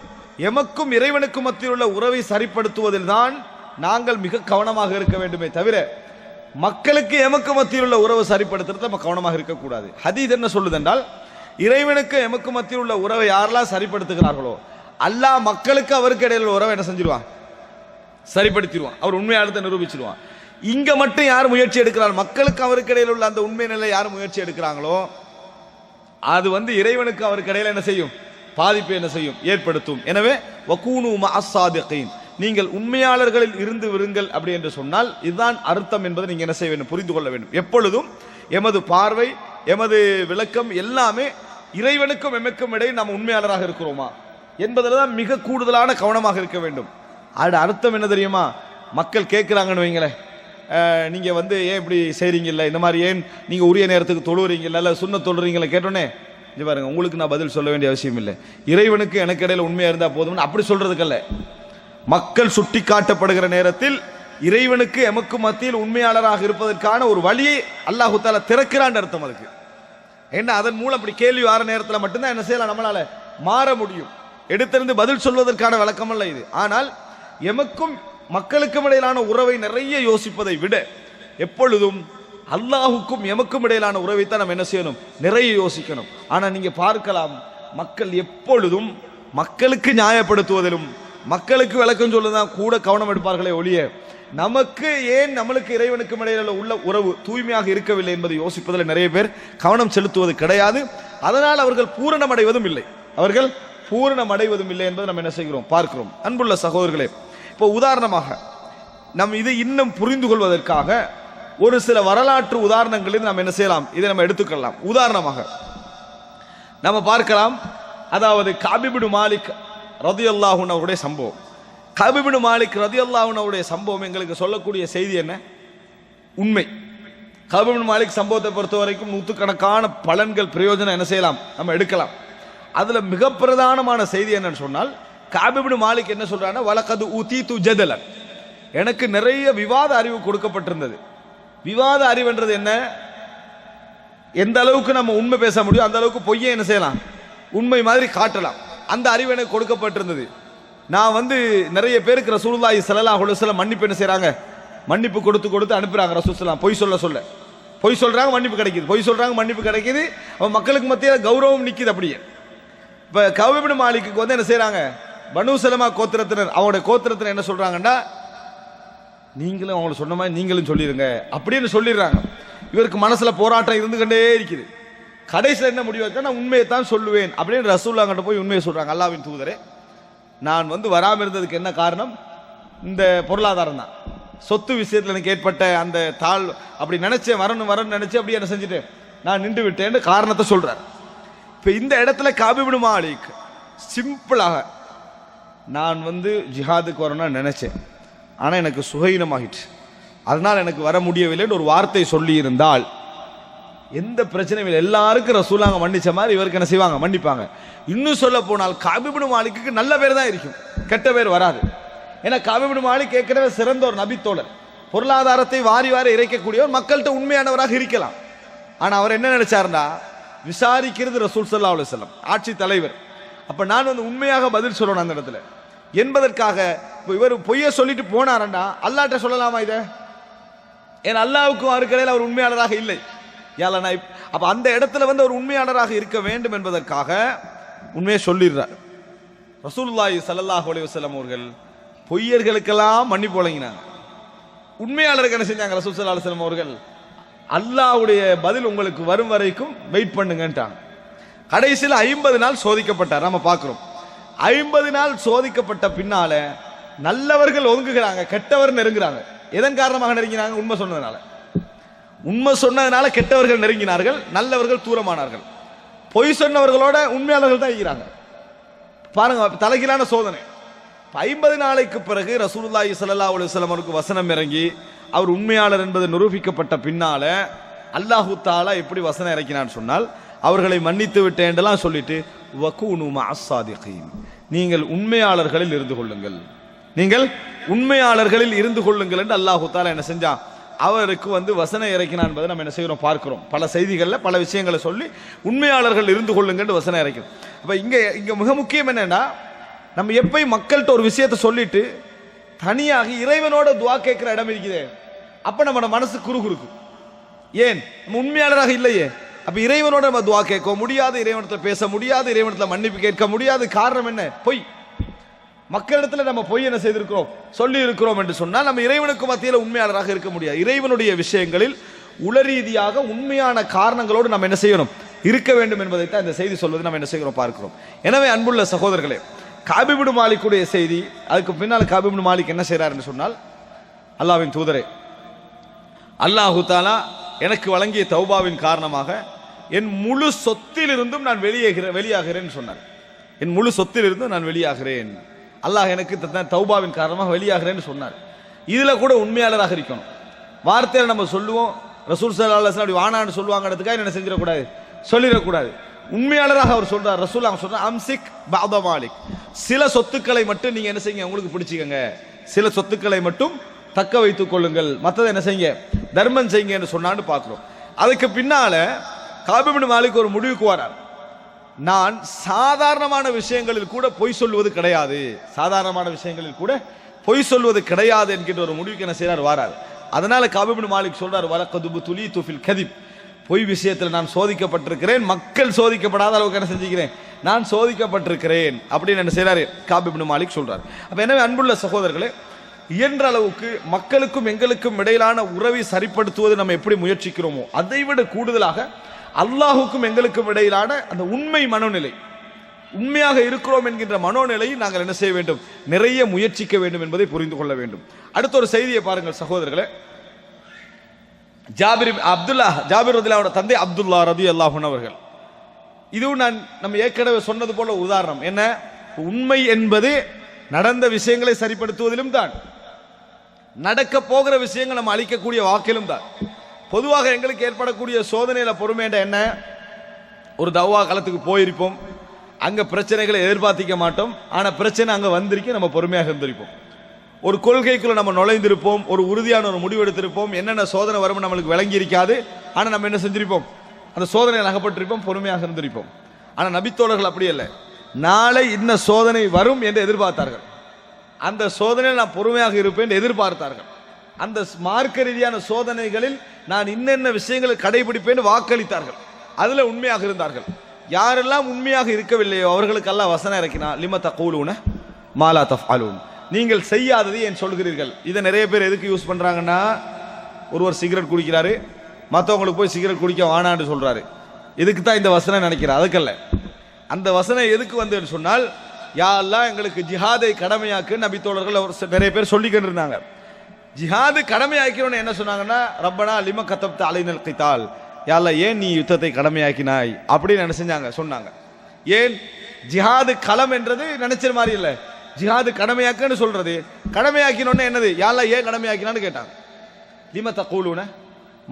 எமக்கும் இறைவனுக்கும் மத்தியில் உள்ள உறவை சரிப்படுத்துவதில் தான் நாங்கள் மிக கவனமாக இருக்க வேண்டுமே தவிர, மக்களுக்கு எமக்கு மத்தியில் உள்ள உறவை சரிப்படுத்துறது நம்ம கவனமாக இருக்கக்கூடாது. ஹதீஸ் என்ன சொல்லுது என்றால், இறைவனுக்கு எமக்கு மத்தியில் உள்ள உறவை யாரெல்லாம் சரிப்படுத்துகிறார்களோ அல்லாஹ் மக்களுக்கு அவருக்கு இடையில உள்ள உறவை என்ன செஞ்சிருவான்? சரிப்படுத்திடுவான். அவர் உண்மையாளத்தை நிரூபிச்சிருவான். இங்க மட்டும் யார் முயற்சி எடுக்கிறார்? மக்களுக்கு அவருக்கு இடையில உள்ள அந்த உண்மை நிலை யார் முயற்சி எடுக்கிறாங்களோ அது இறைவனுக்கு அவருக்கு இடையில என்ன செய்யும்? பாதிப்பை என்ன செய்யும்? ஏற்படுத்தும். எனவே வகூனு மஅஸ்ஸாதிகீன், நீங்கள் உண்மையாளர்களில் இருந்து விருங்கள் அப்படி என்று சொன்னால் இதுதான் அர்த்தம் என்பதை நீங்க என்ன செய்ய வேண்டும்? புரிந்து கொள்ள வேண்டும். எப்பொழுதும் எமது பார்வை, எமது விளக்கம் எல்லாமே இறைவனுக்கும் எமக்கும் இடையே நாம் உண்மையாளராக இருக்கிறோமா என்பதில் தான் மிக கூடுதலான கவனமாக இருக்க வேண்டும். அது அர்த்தம் என்ன தெரியுமா? மக்கள் கேட்குறாங்கன்னு வைங்களேன், நீங்க ஏன் இப்படி செய்றீங்கல்ல, இந்த மாதிரி ஏன் நீங்க உரிய நேரத்துக்கு தொழுறீங்கல்ல, இல்லை சுன்னத் தொழுறீங்களா கேட்டோன்னே, இது பாருங்க, உங்களுக்கு நான் பதில் சொல்ல வேண்டிய அவசியம் இல்லை, இறைவனுக்கு எனக்கு இடையில உண்மையா இருந்தா போதும்னு அப்படி சொல்றதுக்கல்ல. மக்கள் சுட்டி காட்டப்படுகிற நேரத்தில் இறைவனுக்கு எமக்கு மத்தியில் உண்மையாளராக இருப்பதற்கான ஒரு வழியை அல்லாஹு தஆலா திறக்கிறான் அர்த்தம் அதுக்கு. என்ன, அதன் மூலம் அப்படி கேள்வி வர நேரத்தில் மட்டும்தான் என்ன செய்யலாம், நம்மளால மாற முடியும். எடுத்திருந்து பதில் சொல்வதற்கான விளக்கம் அல்ல இது. ஆனால் எமக்கும் மக்களுக்கும் இடையிலான உறவை நிறைய யோசிப்பதை விட எப்பொழுதும் அல்லாஹுக்கும் எமக்கும் இடையிலான உறவை தான் நம்ம என்ன செய்யணும்? நிறைய யோசிக்கணும். ஆனா நீங்க பார்க்கலாம், மக்கள் எப்பொழுதும் மக்களுக்கு நியாயப்படுத்துவதிலும் மக்களுக்கு விளக்கம் சொல்லதான் கூட கவனம் எடுப்பார்களே ஒழிய, நமக்கு ஏன் நம்மளுக்கு இறைவனுக்கும் இடையில உள்ள உறவு தூய்மையாக இருக்கவில்லை என்பதை யோசிப்பதில் நிறைய பேர் கவனம் செலுத்துவது கிடையாது. அதனால் அவர்கள் பூரணம் அடைவதும் இல்லை, என்பதை நம்ம என்ன செய்கிறோம்? பார்க்கிறோம். அன்புள்ள சகோதரர்களே, இப்போ உதாரணமாக நம் இதை இன்னும் புரிந்து கொள்வதற்காக ஒரு சில வரலாற்று உதாரணங்களில் நாம் என்ன செய்யலாம்? இதை நம்ம எடுத்துக்கொள்ளலாம். உதாரணமாக நம்ம பார்க்கலாம், அதாவது கஅப் இப்னு மாலிக் ரலியல்லாஹு அன்ஹு அவருடைய சம்பவம். கஅப் இப்னு மாலிக் ரலியல்லாஹு அன்ஹு அவருடைய சம்பவம் எங்களுக்கு சொல்லக்கூடிய செய்தி என்ன? உண்மை. கஅப் இப்னு மாலிக் சம்பவத்தை பொறுத்த வரைக்கும் நூற்றுக்கணக்கான பலன்கள், பிரயோஜனம் என்ன செய்யலாம்? நம்ம எடுக்கலாம். அதுல மிக பிரதானமான செய்தி என்னன்னு சொன்னால், கஅப் இப்னு மாலிக் என்ன சொல்றாருன்னா, வலகது ஊதீது ஜதலன், எனக்கு நிறைய விவாத அறிவு கொடுக்கப்பட்டிருந்தது. விவாத அறிவுன்றது என்ன? எந்த அளவுக்கு நம்ம உண்மை பேச முடியும் அந்த அளவுக்கு பொய்யை என்ன செய்யலாம்? உண்மை மாதிரி காட்டலாம். அந்த அறிவு எனக்கு கொடுக்கப்பட்டிருந்தது. நான் நிறைய பேருக்கு ரசூலுல்லாஹி ஸல்லல்லாஹு அலைஹி வஸல்லம் மன்னிப்பு என்ன செய்றாங்க? மன்னிப்பு கொடுத்து அனுப்புறாங்க. ரசூலுல்லாஹ் பொய் சொல்றாங்க, மன்னிப்பு கிடைக்குது, பொய் சொல்றாங்க, மன்னிப்பு கிடைக்குது. அவன் மக்களுக்கு மத்தியில் கௌரவம் நிக்குது. அப்படியே இப்ப கஅப் இப்னு மாலிக்கு என்ன செய்யறாங்க? பனு சலமா கோத்திரத்தினர், அவங்களுடைய கோத்திரத்தினர் என்ன சொல்றாங்கன்னா, நீங்களும் அவங்களை சொன்ன மாதிரி நீங்களும் சொல்லிடுங்க அப்படின்னு சொல்லிடுறாங்க. இவருக்கு மனசுல போராட்டம் இருந்துகிட்டே இருக்குது. கடைசியில் என்ன முடிவு வச்சா நான் உண்மையை தான் சொல்லுவேன் அப்படின்னு ரசூலுல்லாஹ் கிட்ட போய் உண்மையை சொல்றாங்க. அல்லாஹ்வின் தூதரே, நான் வராமல் இருந்ததுக்கு என்ன காரணம்? இந்த பொருளாதாரம் தான். சொத்து விஷயத்தில் எனக்கு ஏற்பட்ட அந்த தாழ் அப்படி நினைச்சேன், வரணும் நினைச்சு அப்படி என்ன செஞ்சுட்டேன், நான் நின்று விட்டேன்னு காரணத்தை சொல்றார். இப்ப இந்த இடத்துல கஅப் இப்னு மாலிக் சிம்பிளாக நான் ஜிஹாதுக்கு வரணும்னு நினைச்சேன், ஆனா எனக்கு சுகையினமாகிட்டு, அதனால் எனக்கு வர முடியவில்லைன்னு ஒரு வார்த்தை சொல்லி இருந்தால் எந்த பிரச்சனையும் இல்லை. எல்லாருக்கும் ரசூலுல்லாஹ் மன்னிச்ச மாதிரி இவருக்கு என்ன செய்வாங்க, மன்னிப்பாங்க. இன்னும் சொல்ல போனால் கஅப் இப்னு மாலிக்கு நல்ல பேர் தான் இருக்கும், கெட்ட பேர் வராது. ஏன்னா கஅப் இப்னு மாலிக் ஏற்கனவே சிறந்த ஒரு நபித்தோழர், பொருளாதாரத்தை வாரி வாரி இறைக்கக்கூடியவர், மக்கள்கிட்ட உண்மையானவராக இருக்கலாம். ஆனா அவர் என்ன நினைச்சாருன்னா, விசாரிக்கிறது ரசூல் ஸல்லல்லாஹு அலைஹி வஸல்லம், ஆட்சி தலைவர். அப்ப நான் உண்மையாக பதில் சொல்லணும் அந்த இடத்துல என்பதற்காக இவர் பொய்ய சொல்லிட்டு போனாரண்டா அல்லாஹ்ட்ட சொல்லலாமா இதை? ஏன்னா அல்லாஹ்வுக்கும் அவருக்கிடையில் அவர் உண்மையாளராக இல்லை. அப்ப அந்த இடத்துல ஒரு உண்மையாளராக இருக்க வேண்டும் என்பதற்காக உண்மையை சொல்லிடுறார். ரசூலுல்லாஹி ஸல்லல்லாஹு அலைஹி வஸல்லம் அவர்கள் பொய்யர்களுக்கெல்லாம் மன்னிப்பு வழங்கினாங்க. உண்மையாளருக்கு என்ன செஞ்சாங்க? ரசூல் ஸல்லல்லாஹு அலைஹி வஸல்லம் அவர்கள் அல்லாஹ்வுடைய பதில் உங்களுக்கு வரும் வரைக்கும் வெயிட் பண்ணுங்கன்ட்டாங்க. கடைசியில் 50 நாள் சோதிக்கப்பட்டார். நம்ம பார்க்கிறோம், 50 நாள் சோதிக்கப்பட்ட பின்னால நல்லவர்கள் ஒதுங்குகிறாங்க, கெட்டவர் நெருங்குறாங்க. எதன் காரணமாக நெருங்கினாங்க? உண்மை சொன்னதுனால. உண்மை சொன்னதுனால கெட்டவர்கள் நெருங்கினார்கள், நல்லவர்கள் தூரமானார்கள். பொய் சொன்னவர்களோட உண்மையாளர்கள் தான் இருக்கிறாங்க. பாருங்க, தலைகீழான சோதனை. 50 நாளைக்கு பிறகு ரசூலுல்லாஹி ஸல்லல்லாஹு அலைஹி வஸல்லம் அவருக்கு வசனம் இறங்கி அவர் உண்மையாளர் என்பது நிரூபிக்கப்பட்ட பின்னால அல்லாஹு தஆலா எப்படி வசனம் இறக்கினான்னு சொன்னால், அவர்களை மன்னித்து விட்டேன்லாம் சொல்லிட்டு வகூனு மஅஸ் ஸாதிகீன், நீங்கள் உண்மையாளர்களில் இருந்து கொள்ளுங்கள், நீங்கள் உண்மையாளர்களில் இருந்து கொள்ளுங்கள் என்று அல்லாஹு தஆலா என்ன செஞ்சான்? அவருக்கு வசனம் இறக்கினான் என்பதை நம்ம என்ன செய்கிறோம், பார்க்கிறோம். பல செய்திகளில் பல விஷயங்களை சொல்லி உண்மையாளர்கள் இருந்து கொள்ளுங்கள் வசனம் இறக்கும். அப்ப இங்க மிக முக்கியம் என்னன்னா, நம்ம எப்பயும் மக்கள்கிட்ட ஒரு விஷயத்தை சொல்லிட்டு தனியாக இறைவனோட துவா கேட்கிற இடம் இருக்குது, அப்ப நம்ம மனசு குறுகுறுக்கு. ஏன்? நம்ம உண்மையாளராக இல்லையே. அப்ப இறைவனோட நம்ம துவா கேட்க முடியாது, இறைவனத்தில் பேச முடியாது, இறைவனத்தில் மன்னிப்பு கேட்க முடியாது. காரணம் என்ன? பொய். மக்களிடத்தில் நம்ம பொய் என்ன செய்திருக்கிறோம், சொல்லி இருக்கிறோம் என்று சொன்னால் நம்ம இறைவனுக்கு மத்தியில் உண்மையாளராக இருக்க முடியாது. இறைவனுடைய விஷயங்களில் உளரீதியாக உண்மையான காரணங்களோடு நம்ம என்ன செய்யணும், இருக்க வேண்டும் என்பதைத்தான் இந்த செய்தி சொல்வது நம்ம என்ன செய்கிறோம், பார்க்கிறோம். எனவே அன்புள்ள சகோதரர்களே, கஅப் இப்னு மாலிக்குடைய செய்தி, அதுக்கு பின்னால் கஅப் இப்னு மாலிக் என்ன செய்கிறார் என்று சொன்னால், அல்லாஹ்வின் தூதரே, அல்லாஹு தஆலா எனக்கு வழங்கிய தௌபாவின் காரணமாக என் முழு சொத்திலிருந்தும் நான் வெளியாகிறேன் சொன்னார். என் முழு சொத்திலிருந்தும் நான் வெளியாகிறேன், அல்லாஹ் எனக்கு தௌபாவின் காரணமாக வெளியாகிறேன்னு சொன்னார். இதுல கூட உண்மையாளராக இருக்கணும். வார்த்தையில நம்ம சொல்லுவோம், ரசூல் ஸல்லல்லாஹு அலைஹி வஸல்லம் அப்படி வானான்னு சொல்லுவாங்கிறதுக்காக என்ன செஞ்சிடக்கூடாது, சொல்லிடக்கூடாது. உண்மையாளராக அவர் சொல்றார். ரசூல் சொல்றார், அம்சிக் பஅத மாலிக், சில சொத்துக்களை மட்டும் நீங்க என்ன செய்யுங்க, உங்களுக்கு பிடிச்சிக்கங்க, சில சொத்துக்களை மட்டும் தக்க வைத்துக் கொள்ளுங்கள், மற்றதை என்ன செய்யுங்க, தர்மம் செய்யுங்க என்று சொன்னான்னு பார்க்கிறோம். அதுக்கு பின்னால கஅப் இப்னு மாலிக் ஒரு முடிவுக்கு வரார். நான் சாதாரணமான விஷயங்களில் கூட பொய் சொல்வது கிடையாது, சாதாரணமான விஷயங்களில் கூட பொய் சொல்வது கிடையாது என்கின்ற ஒரு முடிவுக்கு என்ன செய்யறார், வாரார். அதனால கஅப் இப்னு மாலிக் சொல்றார், வலகது புதுலிது ஃபில் கதிப், பொய் விஷயத்தில் நான் சோதிக்கப்பட்டிருக்கிறேன், மக்கள் சோதிக்கப்படாத அளவுக்கு என்ன செஞ்சுக்கிறேன், நான் சோதிக்கப்பட்டிருக்கிறேன் அப்படின்னு என்ன செய்யறாரு, கஅப் இப்னு மாலிக் சொல்றார். அப்ப எனவே அன்புள்ள சகோதரர்களே, இயன்ற அளவுக்கு மக்களுக்கும் எங்களுக்கும் இடையிலான உறவை சரிப்படுத்துவது நம்ம எப்படி முயற்சிக்கிறோமோ அதைவிட கூடுதலாக அல்லாஹுக்கும் எங்களுக்கும் இடையிலான அந்த உண்மை மனோநிலை, உண்மையாக இருக்கிறோம் என்கின்ற மனோநிலையை நாங்கள் என்ன செய்ய வேண்டும், நிறைய முயற்சிக்க வேண்டும் என்பதை புரிந்து கொள்ள வேண்டும். அடுத்த ஒரு செய்தியை பாருங்கள் சகோதரர்களே. ஜாபிர் ரலியல்லாஹு தந்தை அப்துல்லா ரலியல்லாஹு அன்ஹு அவர்கள், இதுவும் நம்ம ஏற்கனவே சொன்னது போல உதாரணம் என்ன, உண்மை என்பது நடந்த விஷயங்களை சரிப்படுத்துவதிலும் தான், நடக்க போகிற விஷயங்கள் நம்ம அளிக்கக்கூடிய வாக்கிலும் தான். பொதுவாக எங்களுக்கு ஏற்படக்கூடிய சோதனையில பொறுமைன்ற என்ன, ஒரு தவா காலத்துக்கு போயிருப்போம், அங்க பிரச்சனைகளை எதிர்பார்த்திக்க மாட்டோம், ஆனா பிரச்சனை அங்க வந்திருக்க நம்ம பொறுமையாக இருந்திருப்போம். ஒரு கொள்கைக்குள்ள நம்ம நுழைந்திருப்போம், ஒரு உறுதியான ஒரு முடிவு எடுத்திருப்போம், என்னென்ன சோதனை வரும் நம்மளுக்கு விளங்கி இருக்காது, ஆனா நம்ம என்ன செஞ்சிருப்போம், அந்த சோதனையில் அகப்பட்டிருப்போம், பொறுமையாக இருந்திருப்போம். ஆனா நபித்தோழர்கள் அப்படி இல்லை, நாளை இன்ன சோதனை வரும் என்று எதிர்பார்த்தார்கள், அந்த சோதனையில் நான் பொறுமையாக இருப்பேன் என்று எதிர்பார்த்தார்கள். அந்த மார்க்க ரீதியான சோதனைகளில் நான் இன்னென்ன விஷயங்களை கடைபிடிப்பேன் வாக்களித்தார்கள், அதுல உண்மையாக இருந்தார்கள். யாரெல்லாம் உண்மையாக இருக்கவில்லையோ அவர்களுக்கு அல்லாஹ் வசனம் இறக்கினா, லிம தகூலூன மா லா தஃஅலூன், நீங்கள் செய்யாததை ஏன் சொல்கிறீர்கள். இதை நிறைய பேர் எதுக்கு யூஸ் பண்றாங்கன்னா, ஒருவர் சிகரெட் குடிக்கிறாரு, மற்றவங்களுக்கு போய் சிகரெட் குடிக்க வானான்னு சொல்றாரு, இதுக்கு தான் இந்த வசனம் நினைக்கிறேன், அதுக்கல்ல. அந்த வசனம் எதுக்கு வந்து சொன்னால், யா அல்லாஹ் எங்களுக்கு ஜிஹாதை கடமையாக்கு நபி தோழர்கள் நிறைய பேர் சொல்லிக்கிட்டு இருந்தாங்க. ஜிஹாது கடமையாக்கிறோன்னு என்ன சொன்னாங்கன்னா, ரப்பனா லிம கத்தப்த அலைனல் கிதால், யா அல்லாஹ் ஏன் நீ யுத்தத்தை கடமையாக்கினாய் அப்படின்னு என்ன செஞ்சாங்க சொன்னாங்க. ஏன் ஜிஹாது களம் என்றது நினைச்ச மாதிரி இல்லை, ஜிஹாது கடமையாக்குன்னு சொல்றது. கடமையாக்கினோன்னு என்னது, யா அல்லாஹ் ஏன் கடமையாக்கினான்னு கேட்டாங்க. லிம தகூலுன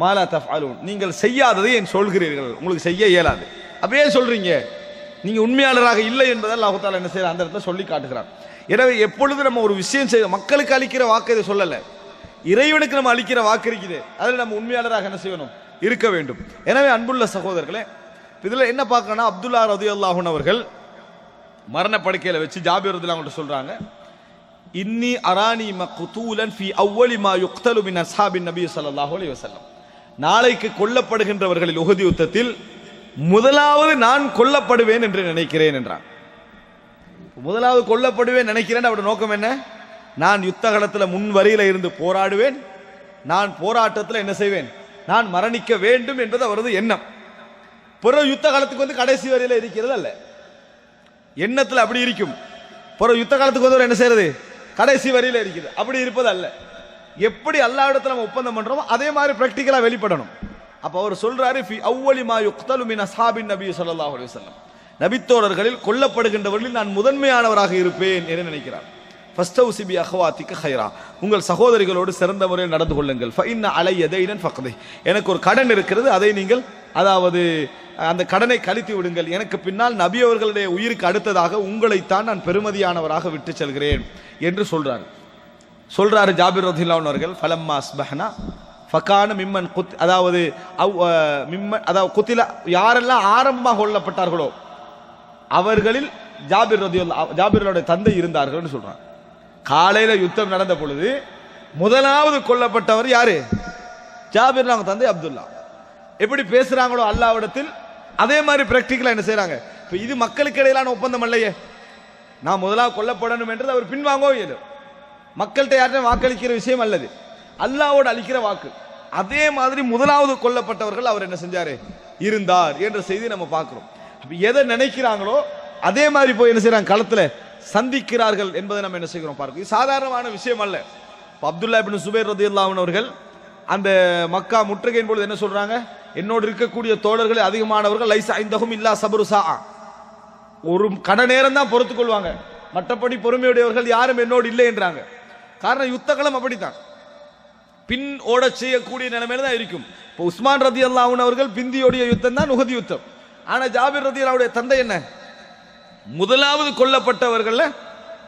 மாலா தஃஅலூன், நீங்கள் செய்யாததை ஏன் சொல்கிறீர்கள், உங்களுக்கு செய்ய இயலாது, அப்படியே சொல்றீங்க, நீங்க உண்மையாளராக இல்லை என்பதை அல்லாஹ் தஆலா என்ன செய்யறார், அந்த இடத்துல சொல்லி காட்டுகிறார். எனவே எப்பொழுது நம்ம ஒரு விஷயம் செய்ய, மக்களுக்கு அளிக்கிற வாக்கு இதை சொல்லல, இறைவனுக்கு நம்ம அளிக்கிற வாக்கு இருக்குது, அதில் நம்ம உண்மையாளராக என்ன செய்யணும், இருக்க வேண்டும். எனவே அன்புள்ள சகோதரர்களே, இதுல என்ன பார்க்கணும்னா, அப்துல்லா ரலியல்லாஹு அன்ஹு அவர்கள் மரணப்படுக்கையில வச்சு ஜாபிர் ரலியல்லாஹு அன்ஹு சொல்றாங்க, இன்னி அரானி மக்தூலன் ஃபி அவ்வலி மா யுக்தலு மின் அஸ்ஹாபின் நபி ஸல்லல்லாஹு அலைஹி வஸல்லம், நாளைக்கு கொல்லப்படுகின்றவர்களில் உஹது யுத்தத்தில் முதலாவது நான் கொல்லப்படுவேன் என்று நினைக்கிறேன் என்றான். முதலாவது கொல்லப்படுவேன் நினைக்கிறேன், அவருடைய நோக்கம் என்ன, நான் யுத்த களத்தில் முன் வரியில இருந்து போராடுவேன், நான் போராட்டத்தில் என்ன செய்வேன், நான் மரணிக்க வேண்டும் என்பது அவரது எண்ணம். பிறகு யுத்த காலத்துக்கு வந்து கடைசி வரையில இருக்கிறது அல்ல, எண்ணத்தில் அப்படி இருக்கும். பிறகு யுத்த காலத்துக்கு வந்து என்ன செய்யறது, கடைசி வரையில இருக்குது, அப்படி இருப்பது அல்ல. எப்படி அல்லாஹ்விடத்தில் நம்ம ஒப்பந்தம் பண்றோமோ அதே மாதிரி பிராக்டிகலா வெளிப்படணும். அப்ப அவர் சொல்றாரு, ஃபி அவ்வலி மா யுக்தலு மின் அஸ்ஹாபின் நபி ஸல்லல்லாஹு அலைஹி வஸல்லம், நபித்தோழர்களில் கொல்லப்படுகின்றவர்களில் நான் முதன்மையானவராக இருப்பேன் என்று நினைக்கிறார். ஃபஸ்தௌசி பி அஹ்வாத்திக கைரா, உங்கள் சகோதரிகளோடு சிறந்த முறையில் நடந்து கொள்ளுங்கள். ஃபஇன்ன அலைய தைனன் ஃபக்தி, எனக்கு ஒரு கடன் இருக்கிறது, அதை நீங்கள் அதாவது அந்த கடனை கழித்து விடுங்கள், எனக்கு பின்னால் நபி அவர்களுடைய உயிருக்கு அடுத்ததாக உங்களைத்தான் நான் பெருமதியானவராக விட்டு செல்கிறேன் என்று சொல்றாரு ஜாபிர் ரலியல்லாஹு அன்ஹு அவர்கள். ஃபலம்மா அஸ்பஹனா ஃபகான மிம்மன் குத், அதாவது மிம்மன், அதாவது குத்தில யாரெல்லாம் ஆரம்பமாக கொல்லப்பட்டார்களோ அவர்களில் ஜாபிர்களுடைய தந்தை இருந்தார்கள் சொல்றாங்க. காலையில யுத்தம் நடந்த பொழுது முதலாவது கொல்லப்பட்டவர் யாரு, ஜாபிர், அவங்க தந்தை அப்துல்லா. எப்படி பேசுறாங்களோ அல்லாஹ்விடத்தில் அதே மாதிரி பிராக்டிகலா என்ன செய்யறாங்க. இப்ப இது மக்களுக்கு இடையிலான ஒப்பந்தம் அல்லையே, நான் முதலாவது கொல்லப்படணும் என்றது அவர் பின்வாங்கவோ இல்லை, மக்கள்கிட்ட யார்ட்டையும் வாக்களிக்கிற விஷயம் அல்லது, அல்லாஹ்வோடு அளிக்கிற வாக்கு. அதே மாதிரி முதலாவது கொல்லப்பட்டவர்கள் அவர் என்ன செஞ்சாரு, இருந்தார் என்ற செய்தி நம்ம பார்க்கிறோம். எதை நினைக்கிறாங்களோ அதே மாதிரி போய் என்ன செய்யறாங்க, களத்துல சந்திக்கிறார்கள் என்பதை நம்ம என்ன செய்கிறோம் பார்க்கிறோம். இது சாதாரணமான விஷயம் அல்ல. அப்துல்லா இப்னு சுபைர் ரலியல்லாஹு அன்ஹு அவர்கள் அந்த மக்கா முற்றுகையின் பொழுது என்ன சொல்றாங்க, என்னோடு இருக்கக்கூடிய தோழர்கள் அதிகமானவர்கள் லைஸ ஐந்தஹும் இல்லா சப்ரு ஸாஅ, ஒரு கண நேரம் தான் பொறுத்துக் கொள்வாங்க, மற்றபடி பொறுமையுடையவர்கள் யாரும் என்னோடு இல்லை என்றாங்க. காரணம் யுத்த களம் அப்படித்தான், பின் ஓட செய்யக்கூடிய நிலைமையில தான் இருக்கும். இப்போ உஸ்மான் ரலியல்லாஹு அன்ஹு அவர்கள் பிந்தியோடைய யுத்தம் தான் உஹது யுத்தம். ஆனா ஜாபிர் ரலியல்லாஹுடைய தந்தை என்ன, முதலாவது கொல்லப்பட்டவர்கள்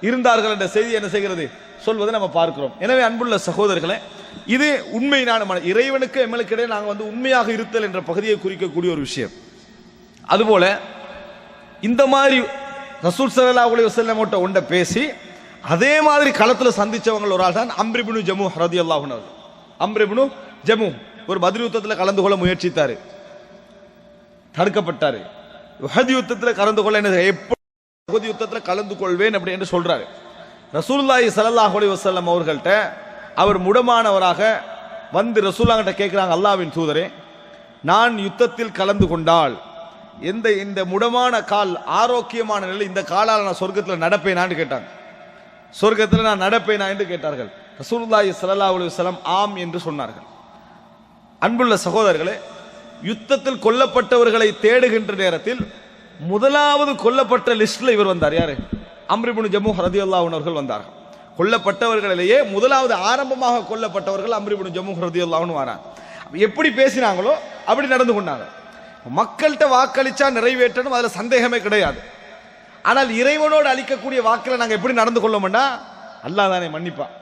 இருந்தார்கள் என்ற செய்தி என்ன செய்கிறது, சொல்வதை நம்ம பார்க்கிறோம். எனவே அன்புள்ள சகோதரர்களே, இது உண்மையான இறைவனுக்கு எங்களுக்கு இடையே நாங்கள் வந்து உண்மையாக இருத்தல் என்ற பகுதியை குறிக்கக்கூடிய ஒரு விஷயம். அதுபோல இந்த மாதிரி ரசூல் ஸல்லல்லாஹு அலைஹி வஸல்லம் ஒன்றை பேசி அதே மாதிரி களத்தில் சந்திச்சவங்க ஒரு ஆள் தான் அம்ர் இப்னு ஜமூஹ் ரலியல்லாஹு அன்ஹு. அம்ர் இப்னு ஜமூஹ் ஒரு பத்ர் யுத்தத்தில் கலந்து கொள்ள முயற்சித்தாரு, தடுக்கப்பட்டாரு. உஹது யுத்தத்தில் கலந்து கொள்ள என்ன, எப்போ உஹது யுத்தத்தில் கலந்து கொள்வேன் அப்படி என்று சொல்றாரு. ரசூலுல்லாஹி ஸல்லல்லாஹு அலைஹி வஸல்லம் அவர்கள்ட்ட அவர் முடமானவராக வந்து ரசூலுல்லாஹ்கிட்ட கேட்கிறாங்க, அல்லாஹ்வின் தூதரே, நான் யுத்தத்தில் கலந்து கொண்டால் இந்த முடமான கால் ஆரோக்கியமான நிலை, இந்த காலால் நான் சொர்க்கத்தில் நடப்பேனான்னு கேட்டாங்க. சொர்க்கத்தில் நான் நடப்பேனா என்று கேட்டார்கள். ரசூலுல்லாஹி ஸல்லல்லாஹு அலைஹி வஸல்லம் ஆம் என்று சொன்னார்கள். அன்புள்ள சகோதரர்களே, யுத்தத்தில் கொல்லப்பட்டவர்களை தேடுகின்ற நேரத்தில் முதலாவது கொல்லப்பட்ட லிஸ்ட்ல இவர் வந்தார். யாரு, அம்ர் இப்னு ஜமூஹ் ரலியல்லாஹு அன்ஹு அவர்கள் வந்தார்கள். கொல்லப்பட்டவர்களிலேயே முதலாவது ஆரம்பமாக கொல்லப்பட்டவர்கள் அம்ர் இப்னு ஜமூஹ் ரலியல்லாஹு அன்ஹு வராங்க. எப்படி பேசினாங்களோ அப்படி நடந்து கொண்டாங்க. மக்கள்கிட்ட வாக்களிச்சா நிறைவேற்றணும், அதுல சந்தேகமே கிடையாது. ஆனால் இறைவனோடு அளிக்கக்கூடிய வாக்கில் நாங்கள் எப்படி நடந்து கொள்ளோம்னா, அல்லாஹ் தானே மன்னிப்பான்,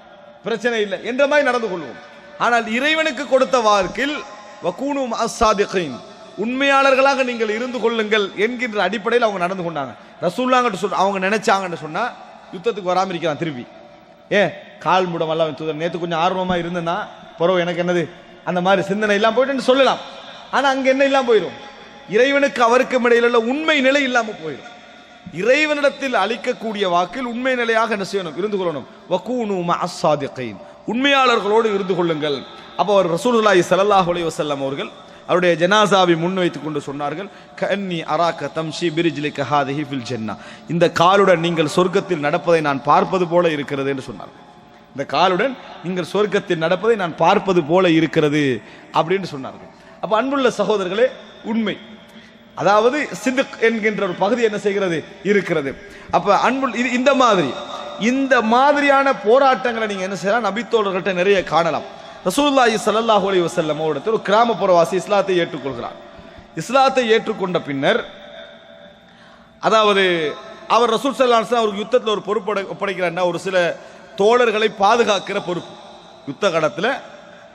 பிரச்சனை இல்லை என்ற மாதிரி நடந்து கொள்வோம். ஆனால் இறைவனுக்கு கொடுத்த வாக்கில் வகூனு மஅஸ்ஸாதிகீன், உண்மையாளர்களாக நீங்கள் இருந்து கொள்ளுங்கள் என்கின்ற அடிப்படையில் அவங்க நடந்து கொண்டாங்க. ரசூலுல்லாஹ் அவங்க நினைச்சாங்கன்னு சொன்னா யுத்தத்துக்கு வராம இருக்கிறான் திருப்பி. கால் முடம் எல்லாம் நேற்று கொஞ்சம் ஆர்வமா இருந்தேன்னா பரவ எனக்கு என்னது அந்த மாதிரி சிந்தனை எல்லாம் போயிட்டு சொல்லலாம். ஆனா அங்க என்ன இல்லாம போயிடும், இறைவனுக்கு அவருக்கும் இடையில உள்ள உண்மை நிலை இல்லாம போயிடும். இறைவனிடத்தில் அளிக்கக்கூடிய வாக்கில் உண்மை நிலையாக என்ன செய்யணும், இருந்து கொள்ளணும். வகூனு மஅஸ்ஸாதிகீன், உண்மையாளர்களோடு இருந்து கொள்ளுங்கள். அப்போ அவர் ரசூலுல்லாஹி ஸல்லல்லாஹு அலைஹி வஸல்லம் அவர்கள் அவருடைய ஜனாசாவை முன்வைத்துக் கொண்டு சொன்னார்கள், கன்னி அராக தம்ஷி பிரிஜ்லிக ஹாதிஹி ஃபில் ஜன்னா, இந்த காலுடன் நீங்கள் சொர்க்கத்தில் நடப்பதை நான் பார்ப்பது போல இருக்கிறது என்று சொன்னார்கள். இந்த காலுடன் நீங்கள் சொர்க்கத்தில் நடப்பதை நான் பார்ப்பது போல இருக்கிறது அப்படின்னு சொன்னார்கள். அப்ப அன்புள்ள சகோதரர்களே, உண்மை, அதாவது சித்க் என்கின்ற ஒரு பகுதி என்ன செய்கிறது, இருக்கிறது. அப்ப அன்புள்ள இந்த மாதிரியான போராட்டங்களை நீங்க என்ன செய்யலாம், நபித்தோழர்கள்ட்ட நிறைய காணலாம். ரசூலுல்லாஹி ஸல்லல்லாஹு அலைஹி வஸல்லம் அவர்கள் ஒரு கிராமப்புறவாசி இஸ்லாத்தை ஏற்றுக்கொள்கிறார். இஸ்லாத்தை ஏற்றுக்கொண்ட பின்னர், அதாவது அவர் ரசூல் ஸல்லல்லாஹு அலைஹி வஸல்லம் அவருக்கு யுத்தத்தில் ஒரு பொறுப்பு ஒப்படைக்கிறார்னா, ஒரு சில தோழர்களை பாதுகாக்கிற பொறுப்பு, யுத்த காலத்தில்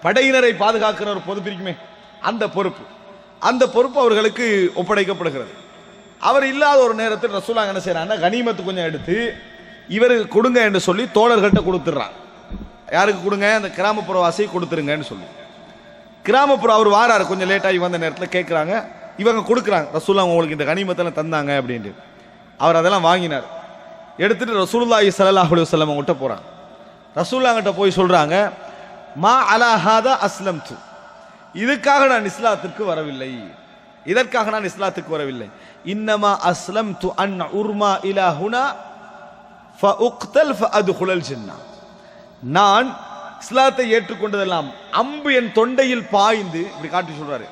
படையினரை பாதுகாக்கிற ஒரு பொறுப்பு இருக்குமே, அந்த பொறுப்பு அவர்களுக்கு ஒப்படைக்கப்படுகிறது. அவர் இல்லாத ஒரு நேரத்தில் ரசூலுல்லாஹ் என்ன செய்யறாங்கன்னா, கனிமத்து கொஞ்சம் எடுத்து இவருக்கு கொடுங்க என்று சொல்லி தோழர்கள்ட்ட கொடுத்துட்றாங்க. யாருக்கு கொடுங்க, அந்த கிராமப்புறவாசியை கொடுத்துருங்கன்னு சொல்லி. கிராமப்புற அவர் வாராரு, கொஞ்சம் லேட்டாகி வந்த நேரத்தில் கேட்குறாங்க, இவங்க கொடுக்குறாங்க, ரசூலுல்லாஹ் உங்களுக்கு இந்த கனிமத்தெல்லாம் தந்தாங்க அப்படின்ட்டு. அவர் அதெல்லாம் வாங்கினார். எடுத்துட்டு ரசூலுல்லாஹி ஸல்லல்லாஹு அலைஹி வஸல்லம் அவங்கள்ட்ட போகிறாங்க. ரசூலுல்லாஹ் கிட்ட போய் சொல்கிறாங்க, மா அலா ஹாதா அஸ்லம்து, இதுக்காக நான் இஸ்லாத்திற்கு வரவில்லை, இதற்காக நான் இஸ்லாத்துக்கு வரவில்லை. இன்னமா அஸ்லம்து அன் உர்மா இலா ஹுனா ஃபஉக்தல் ஃபஅத்குலல் ஜன்னah, நான் இஸ்லாத்தை ஏற்றுக்கொண்டதெல்லாம் அம்பு என் தொண்டையில் பாய்ந்து, இப்படி காட்டி சொல்றாரு,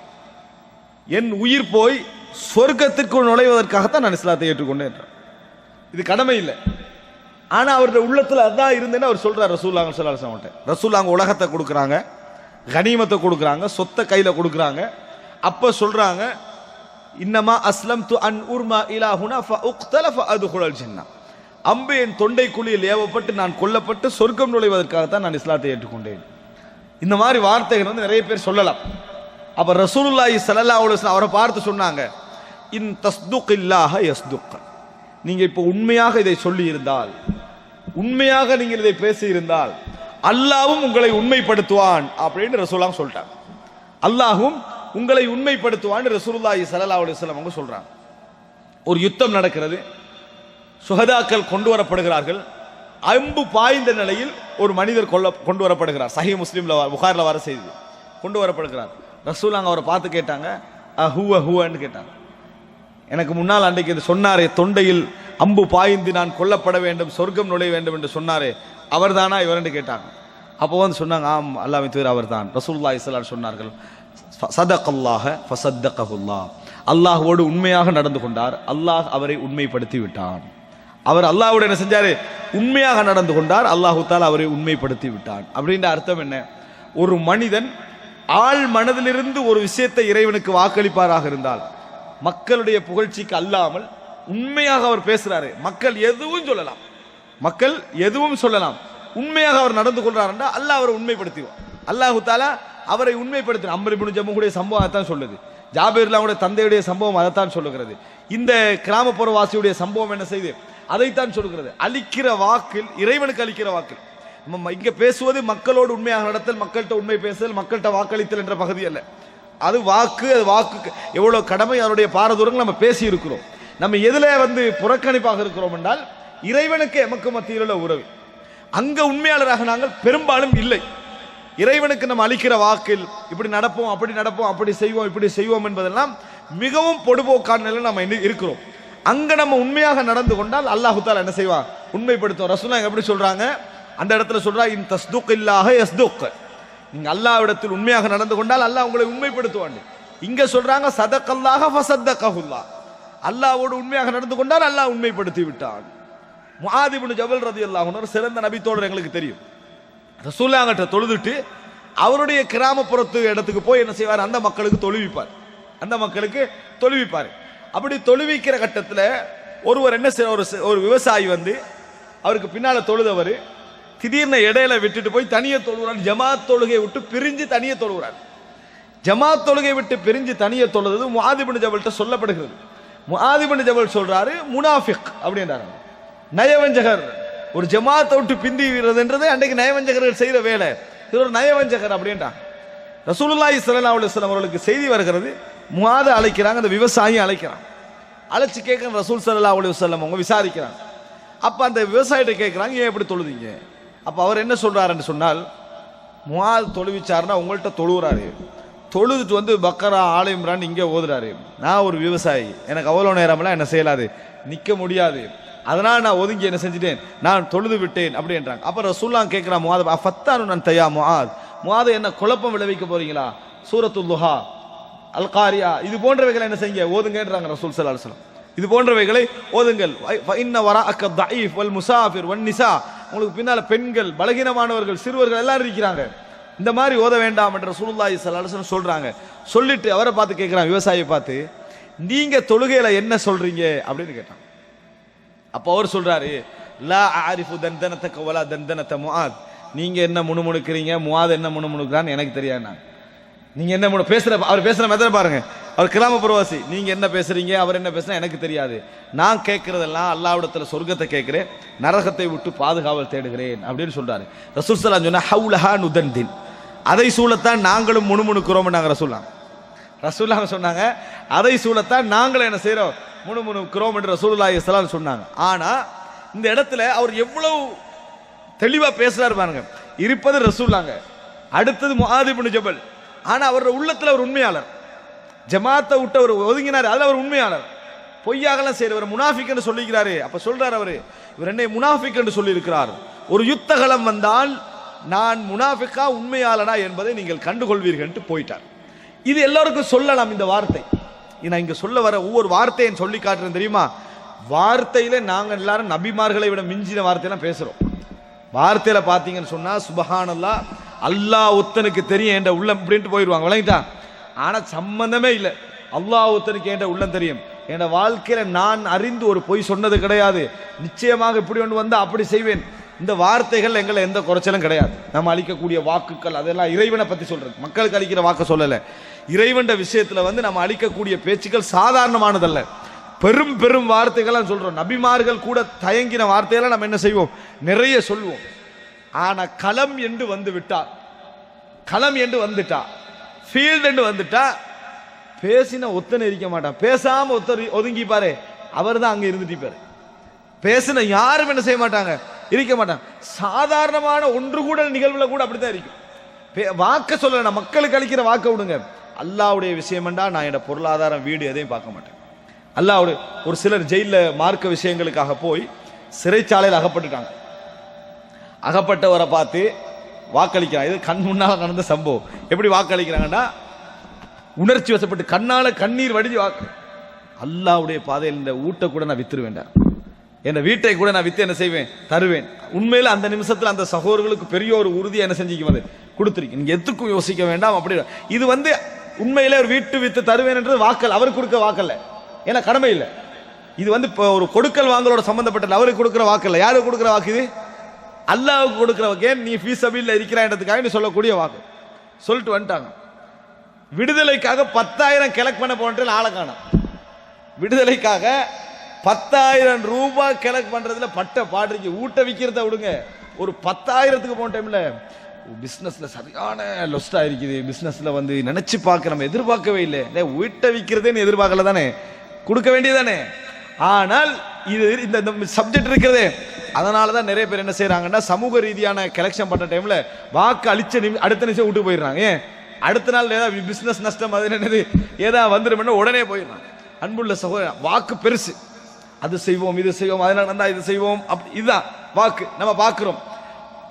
என் உயிர் போய் சொர்க்கத்திற்குள் நுழைவதற்காகத்தான் நான் இஸ்லாத்தை ஏற்றுக்கொண்டேன். இது கடமை இல்லை, ஆனா அவருடைய உள்ளத்துல அதான் இருந்தேன்னு அவர் சொல்றாரு ரசூலுல்லாஹி ஸல்லல்லாஹு அலைஹி வஸல்லம். ரசூலுல்லாஹ் உலகத்தை கொடுக்குறாங்க, கனிமத்தை கொடுக்குறாங்க, சொத்தை கையில கொடுக்குறாங்க. அப்ப சொல்றாங்க, இன்னமா அஸ்லம்து அன் உர்மா இலா ஹுனா ஃபஉக்தல ஃபஅத்குலல் ஜன்னah, அம்பு என் தொண்டைக்குழியில் ஏவப்பட்டு நான் கொல்லப்பட்டு சொர்க்கம் நுழைவதற்காகத்தான் நான் இஸ்லாத்தை ஏற்றுக்கொண்டேன். இந்த மாதிரி வார்த்தைகள் வந்து நிறைய பேர் சொல்லலாம். அப்ப ரசூலுல்லாஹி ஸல்லல்லாஹு அலைஹி வஸல்லம் அவரை பார்த்து சொன்னாங்க, இன் தஸ்துகில்லாஹ யஸ்துக், நீங்க இப்போ உண்மையாக இதை சொல்லி இருந்தால், உண்மையாக நீங்கள் இதை பேசி இருந்தால், அல்லாஹ்வும் உங்களை உண்மைப்படுத்துவான் அப்படின்னு ரசூலுல்லாஹ் சொல்லிட்டாங்க. அல்லாஹ்வும் உங்களை உண்மைப்படுத்துவான் ரசூலுல்லாஹி ஸல்லல்லாஹு அலைஹி வஸல்லம் அவங்க சொல்றாங்க. ஒரு யுத்தம் நடக்கிறது, சுஹதாக்கள் கொண்டு வரப்படுகிறார்கள். அம்பு பாய்ந்த நிலையில் ஒரு மனிதர் கொண்டு வரப்படுகிறார். சஹீஹ் முஸ்லிம்ல புகார்ல வர செய்தி, கொண்டு வரப்படுகிறார். ரசூலுல்லாஹ் அவரை பார்த்து கேட்டாங்க, ஹுவன்னு கேட்டாங்க. எனக்கு முன்னால் அன்றைக்கு இது சொன்னாரே, தொண்டையில் அம்பு பாய்ந்து நான் கொல்லப்பட வேண்டும், சொர்க்கம் நுழைய வேண்டும் என்று சொன்னாரே, அவர் தானா இவர் என்று கேட்டாங்க. அப்போ வந்து சொன்னாங்க, ஆம் அல்லாஹ்வின் தூதர் அவர் தான். ரசூலுல்லாஹி ஸல்லல்லாஹு அலைஹி வஸல்லம் சொன்னார்கள், சதகல்லாஹ ஃபஸத்தகஹுல்லாஹ், அல்லாஹ்வோடு உண்மையாக நடந்து கொண்டார், அல்லாஹ் அவரை உண்மைப்படுத்தி விட்டான். அவர் அல்லாஹ்வோடு என்ன செஞ்சாரு, உண்மையாக நடந்து கொண்டார், அல்லாஹு தஆலா அவரை உண்மைப்படுத்தி விட்டான். அப்படின்ற அர்த்தம் என்ன, ஒரு மனிதன் ஆள் மனதிலிருந்து ஒரு விஷயத்தை இறைவனுக்கு வாக்களிப்பாராக இருந்தால், மக்களுடைய புகழ்ச்சிக்கு அல்லாமல் உண்மையாக அவர் பேசுறாரு, மக்கள் எதுவும் சொல்லலாம், உண்மையாக அவர் நடந்து கொள்றார் என்றால் அல்லாஹ் அவரை உண்மைப்படுத்துவார். அல்லாஹு தஆலா அவரை உண்மைப்படுத்தினார். அம்ர் இப்னு ஜம்முடைய சம்பவம் அதைத்தான் சொல்லுது, ஜாபிர்லாவுடைய தந்தையுடைய சம்பவம் அதைத்தான் சொல்லுகிறது, இந்த கிராமப்புறவாசியுடைய சம்பவம் என்ன செய்து அதைத்தான் சொல்லுகிறது. அளிக்கிற வாக்கில், இறைவனுக்கு அளிக்கிற வாக்கில், நம்ம இங்க பேசுவது மக்களோடு உண்மையாக நடத்தல், மக்கள்கிட்ட உண்மை பேசுதல், மக்கள்கிட்ட வாக்களித்தல் என்ற பகுதி அல்ல. அது வாக்கு எவ்வளவு கடமை, அவருடைய பாரதூரங்கள் நம்ம பேசி இருக்கிறோம். நம்ம எதுல வந்து புறக்கணிப்பாக இருக்கிறோம் என்றால், இறைவனுக்கு எமக்கு மத்தியில் உள்ள உறவு, அங்க உண்மையாளராக நாங்கள் பெரும்பாலும் இல்லை. இறைவனுக்கு நம்ம அளிக்கிற வாக்கில் இப்படி நடப்போம், அப்படி நடப்போம், அப்படி செய்வோம், இப்படி செய்வோம் என்பதெல்லாம் மிகவும் பொடுபோக்கான நிலையில் நம்ம இருக்கிறோம். அங்க நம்ம உண்மையாக நடந்து கொண்டால் அல்லாஹு தஆலா என்ன செய்வான், உண்மைப்படுத்தும். ரசூலுல்லாஹ் எப்படி சொல்றாங்க, அந்த இடத்துல சொல்றா, இன் தஸ்துகில்லாஹ யஸ்துக், நீங்க அல்லாஹ்விடத்தில் உண்மையாக நடந்து கொண்டால் அல்லாஹ் உங்களை உண்மைப்படுத்துவான். இங்க சொல்றாங்க, சதகல்லாஹ ஃபஸத்தகஹுல்லாஹ், அல்லாஹ்வோடு உண்மையாக நடந்து கொண்டால் அல்லாஹ் உண்மைப்படுத்தி விட்டான். முஆத் இப்னு ஜபல் ரலியல்லாஹு அன்ஹு சிறந்த நபி தோழர், எங்களுக்கு தெரியும். ரசூலுல்லாஹ் கிட்ட தொழுதுட்டு அவருடைய கிராமப்புறத்து இடத்துக்கு போய் என்ன செய்வார், அந்த மக்களுக்கு தொழுவிப்பார். அப்படி தொழுவிக்கிற கட்டத்தில் ஒருவர் என்ன செய்ய, ஒரு விவசாயி வந்து அவருக்கு பின்னால தொழுதவர் திடீர்னு இடையில விட்டுட்டு போய் தனியே தொழுகிறார். ஜமாத் தொழுகை விட்டு பிரிஞ்சு தனியே தொழுகிறார். ஜமாத் தொழுகை விட்டு பிரிஞ்சு தனியே தொழுது முஆத் இப்னு ஜபல்கிட்ட சொல்லப்படுகிறது. முஆத் இப்னு ஜபல் சொல்றாரு, முனாஃபிக் அப்படின்றாரு, நயவஞ்சகர். ஒரு ஜமாத்தை விட்டு பிந்தி விடுறதுன்றது அன்றைக்கு நயவஞ்சகர்கள் செய்யற வேலை, இது ஒரு நயவஞ்சகர் அப்படின்றாங்க. ரசூலுல்லாஹி ஸல்லல்லாஹு அலைஹி வஸல்லம் அவர்களுக்கு செய்தி வருகிறது, முஆத அழைக்கிறாங்க, அந்த விவசாயி அழைக்கிறான். அழைச்சு கேட்க ரசூல் ஸல்லல்லாஹு அலைஹி வஸல்லம் அவங்க விசாரிக்கிறாங்க. அப்ப அந்த விவசாயிட்ட கேட்கிறாங்க, ஏன் எப்படி தொழுதீங்க? அப்ப அவர் என்ன சொல்றாருன்னு சொன்னால், முஆத் தொழுவிச்சாருன்னா உங்கள்கிட்ட தொழுகிறாரு, தொழுதுட்டு வந்து பக்கரா ஆல இம்ரான் இங்கே ஓதுறாரு. நான் ஒரு விவசாயி, எனக்கு அவ்வளோ நேரமெல்லாம் என்ன செய்யலாது, நிற்க முடியாது. அதனால் நான் ஒதுங்கி என்ன செஞ்சுட்டேன், நான் தொழுது விட்டேன் அப்படின்றாங்க. அப்போ ரசூலுல்லாஹ் கேட்குறான் முஆத், ஃபத்தானு நன் தயா முஆத், முஆத் என்ன குழப்பம் விளைவிக்க போறீங்களா? சூரத்துல் துஹா, அல் காரியா, இது போன்றவைகளை என்ன செய்யுங்க, ஓதுங்கன்றாங்க ரசூல் ஸல்லல்லாஹு அலைஹி வஸல்லம். இது போன்றவைகளை ஓதுங்கள். இன்ன வராஅக தஈஃப் வல் முசாஃபிர் வன் நிசா, உங்களுக்கு பின்னால பெண்கள், பலகீனமானவர்கள், சிறுவர்கள் எல்லாரும் இருக்கிறாங்க, இந்த மாதிரி ஓத வேண்டாம் என்று ரசூலுல்லாஹி ஸல்லல்லாஹு அலைஹி வஸல்லம் சொல்றாங்க. சொல்லிட்டு அவரை பார்த்து கேட்குறான், விவசாயியை பார்த்து, நீங்க தொழுகையில என்ன சொல்றீங்க அப்படின்னு கேட்டான். அப்போ அவர் சொல்றாரு, லா ஆரிஃபு தந்தனதக வலா தந்தனத முஆத், நீங்க என்ன முணுமுணுக்கிறீங்க, முஆத் என்ன முணுமுணுக்கிறான்னு எனக்கு தெரியாது. நீங்க என்ன பேசுற, அவர் பேசுற மெத்தட் பாருங்க, அவர் கிராமப்புறவாசி, நீங்க என்ன பேசுறீங்க, அவர் என்ன பேசுனா எனக்கு தெரியாது. நான் கேட்கறதெல்லாம் அல்லாஹ்விடத்துல சொர்க்கத்தை கேட்கிறேன், நரகத்தை விட்டு பாதுகாவல் தேடுகிறேன் அப்படின்னு சொல்றாரு. ரசூல் ஸல்லல்லாஹு அலைஹி வஸல்லம் சொன்னா ஹவுலஹா நுதன்தின், அதை சூழத்தான் நாங்களும் முணுமுணுக்கிறோம். ரசூலுல்லாஹ் சொன்னாங்க, அதை சூழத்தான் நாங்களும் என்ன செய்யறோம், முணுமுணுக்கிறோம் என்று ரசூலுல்லாஹி ஸல்லல்லாஹு அலைஹி வஸல்லம் சொன்னாங்க. ஆனா இந்த இடத்துல அவர் எவ்வளவு தெளிவா பேசுறாரு பாருங்க. இருப்பது ரசூலுல்லாஹ், அடுத்தது முஆத் இப்னு ஜபல். ஆனா அவரோட உள்ளத்துல ஒரு உண்மையாளர், ஜமாத்தை விட்டு அவர் ஒதுங்கினார், அதுல அவர் உண்மையாளர், பொய்யாகலாம் செய்யறவர், முனாஃபிக் என்று சொல்லிக்கிறாரு. அப்ப சொல்றாரு அவரு, இவர் என்னை முனாஃபிக் என்று சொல்லி இருக்கிறார். ஒரு யுத்தகலம் வந்தால் நான் முனாஃபிக்கா உண்மையாளனா என்பதை நீங்கள் கண்டுகொள்வீர்கள் போயிட்டார். இது எல்லாருக்கும் சொல்லலாம் இந்த வார்த்தை. நான் இங்க சொல்ல வர ஒவ்வொரு வார்த்தையை சொல்லி காட்டுறேன் தெரியுமா? வார்த்தையில நாங்க எல்லாரும் நபிமார்களை விட மிஞ்சின வார்த்தையெல்லாம் பேசுறோம். வார்த்தையில பாத்தீங்கன்னு சொன்னா சுபஹானல்லாஹ், அல்லாஹ் ஒத்தனுக்கு தெரியும் என்ற உள்ளம் இப்படின்ட்டு போயிடுவாங்க, விளங்கிட்டா? ஆனா சம்பந்தமே இல்லை, அல்லாஹ் ஒத்தனுக்கு என்ற உள்ளம் தெரியும். என் வாழ்க்கையில நான் அறிந்து ஒரு பொய் சொன்னது கிடையாது, நிச்சயமாக இப்படி ஒன்று வந்தா அப்படி செய்வேன். இந்த வார்த்தைகள் எங்களை எந்த குறைச்சலும் கிடையாது. நம்ம அளிக்கக்கூடிய வாக்குகள் அதெல்லாம் இறைவனை பத்தி சொல்றது, மக்களுக்கு அளிக்கிற வாக்கு சொல்லல. இறைவன் விஷயத்துல நம்ம அளிக்கக்கூடிய பேச்சுக்கள் சாதாரணமானதல்ல, பெரும் பெரும் வார்த்தைகள் சொல்றோம். நபிமார்கள் கூட தயங்கின வார்த்தையெல்லாம் நம்ம என்ன செய்வோம், நிறைய சொல்லுவோம். ஆனா களம் என்று வந்து விட்டா, களம் என்று வந்துட்டா, ஃபீல்டு என்று வந்துட்டா, பேசின ஒத்தனை இருக்க மாட்டான், பேசாம ஒத்தர் ஒதுங்கி பாரு, அவர் தான் அங்க இருந்துட்டு பாரு. பேசின யாரும் என்ன செய்ய மாட்டாங்க, இருக்க மாட்டாங்க. சாதாரணமான ஒன்று கூட நிகழ்வுல கூட அப்படித்தான் இருக்கும். வாக்க சொல்ல, மக்களுக்கு அளிக்கிற வாக்க விடுங்க. அல்லாஹ்வுடைய விஷயம் என்றா நான் என்னோட பொருளாதாரம், வீடு எதையும் பார்க்க மாட்டேன். அல்லாஹ்வுடைய ஒரு சிலர் ஜெயில மார்க்க விஷயங்களுக்காக போய் சிறைச்சாலையில் அகப்பட்டுட்டாங்க. அகப்பட்டவரை பார்த்து வாக்களிக்கிறாங்க. இது கண் முன்னால் நடந்த சம்பவம். எப்படி வாக்களிக்கிறாங்கன்னா, உணர்ச்சி வசப்பட்டு கண்ணால கண்ணீர் வடிஞ்சு வாக்கு, அல்லாஹ்வுடைய பாதையில் இந்த ஊட்ட கூட நான் வித்துரு வேண்டாம், என் வீட்டை கூட நான் வித்து என்ன செய்வேன், தருவேன். உண்மையில அந்த நிமிஷத்துல அந்த சகோதரர்களுக்கு பெரிய ஒரு உறுதியை என்ன செஞ்சுக்கும், கொடுத்துருக்கு. நீங்க எதுக்கும் யோசிக்க வேண்டாம். அப்படி இது உண்மையிலே ஒரு வீட்டு வித்து தருவேன் என்றது வாக்கல், அவருக்கு கொடுக்க வாக்கல்ல, ஏன்னா கடமை இல்லை. இது இப்போ ஒரு கொடுக்கல் வாங்கலோட சம்பந்தப்பட்ட, அவருக்கு கொடுக்குற வாக்கல்ல. யாருக்கு கொடுக்குற வாக்கு இது? அல்லாஹ்வுக்கு கொடுக்குற வாக்கு. ஏன் நீ ஃபீ சபீல்ல இருக்கிறான்றதுக்காக நீ சொல்லக்கூடிய வாக்கு. சொல்லிட்டு வந்துட்டாங்க. விடுதலைக்காக 10,000 கலெக்ட் பண்ண போன்ற ஆளை காணோம். விடுதலைக்காக 10,000 ரூபாய் கலெக்ட் பண்றதுல பட்ட பாடுறீங்க. ஊட்ட விற்கிறத விடுங்க, ஒரு 10,000க்கு போன டைம்ல பிசினஸ்ல சரியான லொஸ்டா இருக்குது. பிசினஸ்ல நினைச்சு பார்க்க நம்ம எதிர்பார்க்கவே இல்லை. வீட்டை விற்கிறதே எதிர்பார்க்கல தானே, கொடுக்க வேண்டியதானே. ஆனால் இது இந்த சப்ஜெக்ட் இருக்கிறதே, அதனாலதான் நிறைய பேர் என்ன செய்யறாங்கன்னா, சமூக ரீதியான கலெக்ஷன் பண்ற டைம்ல வாக்கு அழிச்ச அடுத்த நிமிஷம் விட்டு போயிடுறாங்க. ஏன், அடுத்த நாள் ஏதாவது பிசினஸ் நஷ்டம் அது என்னது ஏதாவது வந்துடும் உடனே போயிடுறாங்க. அன்புள்ள சகோதரன், வாக்கு பெருசு. அது செய்வோம், இது செய்வோம், அதனால வந்தா இது செய்வோம், இதுதான் வாக்கு. நம்ம பார்க்கிறோம்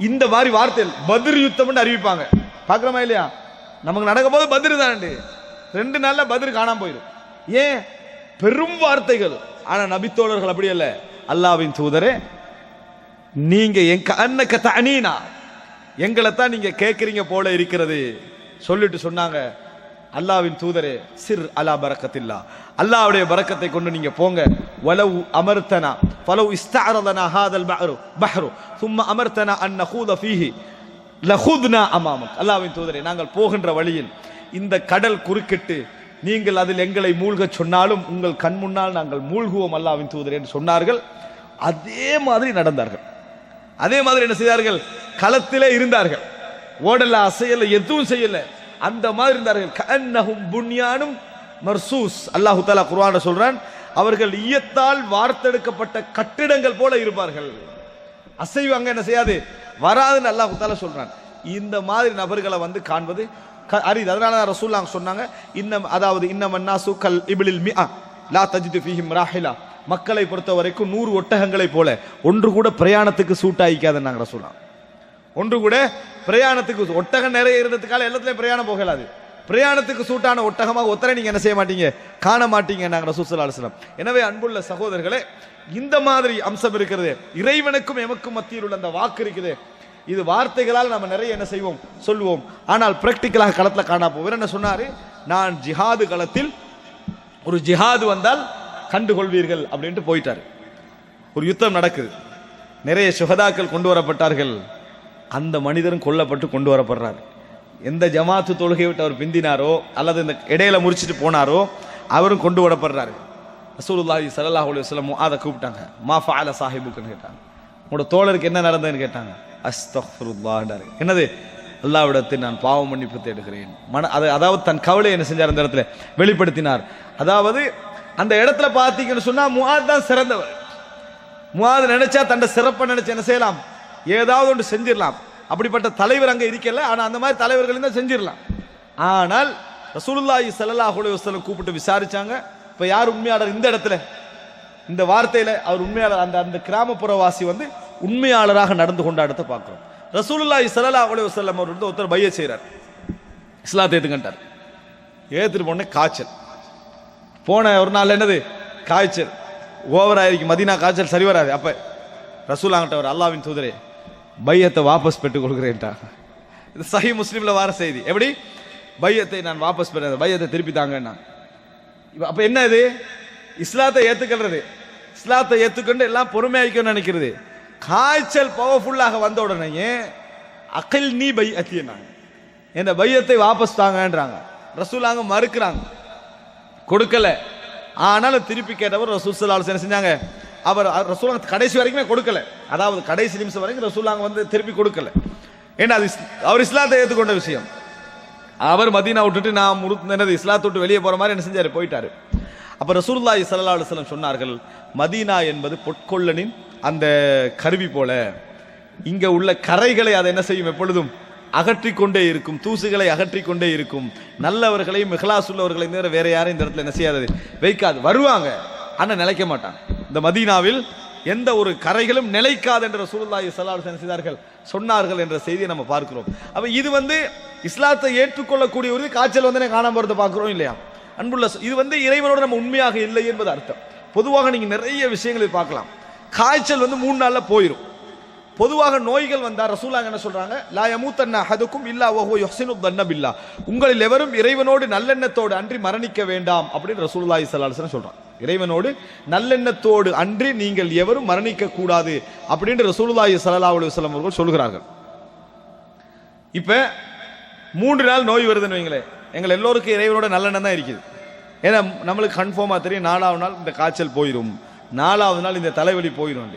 இந்த மாதிரி வார்த்தைகள். பத்ர் யுத்தம் அறிவிப்பாங்க, பார்க்கிறோமா இல்லையா? நமக்கு நடக்கும் போது பத்ர் தான், 2 நாள்ல பத்ர் காணாம போயிடும். ஏன், பெரும் வார்த்தைகள். ஆனா நபித்தோழர்கள் அப்படி அல்ல. அல்லாஹ்வின் தூதரே, நீங்க அன்னக தஅனீனா, எங்களை தான் நீங்க கேட்கறீங்க போல இருக்கிறது சொல்லிட்டு சொன்னாங்க, அல்லாஹ்வின் தூதரே, சிர் அலா பரக்கத்தில்லா, அல்லாஹ்வுடைய பரக்கத்தை கொண்டு நீங்க போங்க. வலவ் அமர்தனா ஃபலவ் இஸ்தஅரதனா ஹாதல் பஹ்ரு ثم அமர்தனா அன் நகூத ஃபீஹி லகுத்னா அமாமக். அல்லாஹ்வின் தூதரே, நாங்கள் போகின்ற வழியில் இந்த கடல் குறுக்கிட்டு நீங்கள் அதில் எங்களை மூழ்க சொன்னாலும் உங்கள் கண் முன்னால் நாங்கள் மூழ்குவோம் அல்லாஹ்வின் தூதரே என்று சொன்னார்கள். அதே மாதிரி நடந்தார்கள். அதே மாதிரி என்ன செய்தார்கள், களத்திலே இருந்தார்கள். ஓடல, அசையல, எதுவும் செய்யல, அந்த மாதிரி இருந்தார்கள். கஅன்னஹும் புன்யானும் மர்சூஸ். அல்லாஹ் தஆலா குர்ஆன்ல சொல்றான், அவர்கள் ஈயத்தால் வார்த்தெடுக்கப்பட்ட கட்டிடங்கள் போல இருப்பார்கள். அசைவு அங்க என்ன செய்யாது, வராதுன்னு அல்லாஹ் தஆலா சொல்றான். இந்த மாதிரி நபர்களை காண்பது அரிது. அதனால தான் ரசூலுல்லாஹ் சொன்னாங்க, அதாவது இன்னமன்னாசு கல் இப்லில் மிஆ லா தஜிது ஃபீஹிம் ராஹிலா, மக்களை பொறுத்த வரைக்கும் 100 ஒட்டகங்களை போல ஒன்று கூட பிரயாணத்துக்கு சூட்டாயிக்காதுன்னாங்க ரசூலுல்லாஹ். ஒன்று கூட பிரயாணத்துக்கு, ஒட்டகம் நிறைய இருந்ததுக்கால எல்லாத்துலயும் பிரயாணம் போகலாது, பிரயாணத்துக்கு சூட்டான ஒட்டகமாக ஒத்தரை நீங்க என்ன செய்ய மாட்டீங்க, காண மாட்டீங்க நாங்க ரசூல் ஸல்லல்லாஹு அலைஹி வஸல்லம். எனவே அன்புள்ள சகோதரர்களே, இந்த மாதிரி அம்சம் இருக்கிறது. இறைவனுக்கும் எமக்கும் மத்தியில் உள்ள அந்த வாக்கு இருக்குது, இது வார்த்தைகளால் நம்ம நிறைய என்ன செய்வோம், சொல்லுவோம். ஆனால் பிராக்டிக்கலாக களத்தில் காணா போவோம். என்ன சொன்னாரு, நான் ஜிஹாது களத்தில் ஒரு ஜிஹாது வந்தால் கண்டுகொள்வீர்கள் அப்படின்ட்டு போயிட்டாரு. ஒரு யுத்தம் நடக்குது, நிறைய சுஹதாக்கள் கொண்டு வரப்பட்டார்கள். அந்த மனிதரும் கொல்லப்பட்டு கொண்டு வரப்படுறாரு. எந்த ஜமாத்து தொழுகை விட்டு அவர் பிந்தினாரோ அல்லது இந்த இடையில முறிச்சிட்டு போனாரோ அவரும் கொண்டு வரப்படுறாரு. ரசூலுல்லாஹி ஸல்லல்லாஹு அலைஹி வஸல்லம் முஆத கூப்பிட்டாங்க. மா ஃபஅல சாஹிபுக்குன்னு கேட்டாங்க. உங்களோட தோழருக்கு என்ன நடந்ததுன்னு கேட்டாங்க. அஸ்தக்ஃபிருல்லாஹ்ன்றாரு. என்னது, அல்லாஹ்விடத்தில் நான் பாவ மன்னிப்பு தேடுகிறேன். அதாவது தன் கவலை என்ன செஞ்சார், அந்த இடத்துல வெளிப்படுத்தினார். அதாவது அந்த இடத்துல பார்த்தீங்கன்னு சொன்னா முஆத் தான் சிறந்தவர். முஆத் நினைச்சா தன்னை சிறப்பை நினைச்சு என்ன செய்யலாம், ஏதாவது ஒன்று செஞ்சிடலாம். அப்படிப்பட்ட தலைவர் அங்கே இருக்கல. ஆனால் அந்த மாதிரி தலைவர்கள் தான் செஞ்சிடலாம். ஆனால் ரசூலுல்லாஹி ஸல்லல்லாஹு அலைஹி வஸல்லம் கூப்பிட்டு விசாரிச்சாங்க. இப்போ யார் உண்மையாளர் இந்த இடத்துல, இந்த வார்த்தையில அவர் உண்மையாளர். அந்த கிராமப்புறவாசி வந்து உண்மையாளராக நடந்து கொண்ட இடத்தை பார்க்கிறோம். ரசூலுல்லாஹி ஸல்லல்லாஹு அலைஹி வஸல்லம் அவர் வந்து ஒருத்தர் பைய செய்கிறார், இஸ்லாத்தை ஏற்றுக்கிட்டார். ஏற்றுட்டு போன காய்ச்சல் போன ஒரு நாள் என்னது காய்ச்சல் ஓவராயிருக்கு, மதீனா காய்ச்சல் சரி வராது. அப்போ ரசூலுல்லாஹ்ட்ட அவர் அல்லாஹ்வின் தூதரே பையத்தை வாபஸ் பெற்றுக் கொள்கிறேன்டா. இது சஹீஹ் முஸ்லிம்ல வர செய்தி. எப்படி, பையத்தை நான் வாபஸ் பெற, பையத்தை திருப்பி தாங்கன்னா. அப்ப என்ன இது, இஸ்லாத்தை ஏத்துக்கிறது, இஸ்லாத்தை ஏத்துக்கொண்டு எல்லாம் பொறுமையாக்கணும்னு நினைக்கிறது. காய்ச்சல் பவர்ஃபுல்லாக வந்த உடனே அகில் நீ பையத்தினாங்க, இந்த பையத்தை வாபஸ் தாங்கன்றாங்க. ரசூலுல்லாஹ் மறுக்கிறாங்க, கொடுக்கல. ஆனாலும் திருப்பி கேட்டவர் ரசூல் ஸல்லல்லாஹு அலைஹி வஸல்லம் செஞ்சாங்க, அவர் ரசூலுல்லாஹ் கடைசி வரைக்குமே கொடுக்கல. அதாவது கடைசி நிமிஷம் வரைக்கும் ரசூலுல்லாஹ் வந்து திருப்பி கொடுக்கல. ஏன்னா அது அவர் இஸ்லாத்தை ஏற்றுக்கொண்ட விஷயம். அவர் மதீனா விட்டுட்டு நான் என்னது இஸ்லாத்தை விட்டு வெளியே போற மாதிரி என்ன செஞ்சாரு, போயிட்டாரு. அப்ப ரசூலுல்லாஹி ஸல்லல்லாஹு அலைஹி வஸல்லம் சொன்னார்கள், மதீனா என்பது பொற்கொள்ளனின் அந்த கருவி போல, இங்க உள்ள கரைகளை அதை என்ன செய்யும், எப்பொழுதும் அகற்றிக்கொண்டே இருக்கும், தூசுகளை அகற்றிக்கொண்டே இருக்கும். நல்லவர்களையும் இஹ்லாஸ் உள்ளவர்களையும் தவிர வேற யாரையும் இந்த இடத்துல என்ன செய்யாது, வைக்காது. வருவாங்க ஆனா நிலைக்க மாட்டாங்க. இந்த மதீனாவில் எந்த ஒரு கரைகளும் நிலைக்காது என்று ரசூலுல்லாஹி ஸல்லல்லாஹு அலைஹி வஸல்லம் செய்தார்கள், சொன்னார்கள் என்ற செய்தியை நம்ம பார்க்கிறோம். அப்ப இது வந்து இஸ்லாத்தை ஏற்றுக்கொள்ளக்கூடிய ஒரு காய்ச்சல் வந்து காணாம போறதை பார்க்கிறோம் இல்லையா அன்புள்ள. இது வந்து இறைவனோடு நம்ம உண்மையாக இல்லை என்பது அர்த்தம். பொதுவாக நீங்க நிறைய விஷயங்களை பார்க்கலாம், காய்ச்சல் வந்து 3 நாள்ல போயிடும். பொதுவாக நோய்கள் வந்தா ரசூலுல்லாஹ் என்ன சொல்றாங்க, லா யமூத்தன்ன அஹதுக்கும் இல்லா வஹுவ யுஹ்சினு தன்ன பில்லாஹ், உங்களில் எவரும் இறைவனோடு நல்லெண்ணத்தோடு அன்றி மரணிக்க வேண்டாம் அப்படின்னு ரசூலுல்லாஹி ஸல்லல்லாஹு அலைஹி வஸல்லம் சொல்றாங்க. இறைவனோடு நல்லெண்ணத்தோடு அன்றி நீங்கள் எவரும் மரணிக்க கூடாது அப்படின்னு ரசூலுல்லாஹி ஸல்லல்லாஹு அலைஹி வஸல்லம் அவர்கள் சொல்கிறார்கள். இப்ப 3 நாள் நோய் வருதுன்னு வைங்களேன், எங்கள் எல்லோருக்கும் இறைவனோட நல்லெண்ணம் தான் இருக்குது. ஏன்னா நம்மளுக்கு கன்ஃபார்மா தெரியும், 4வது நாள் இந்த காய்ச்சல் போயிடும், 4வது நாள் இந்த தலைவலி போயிடும்.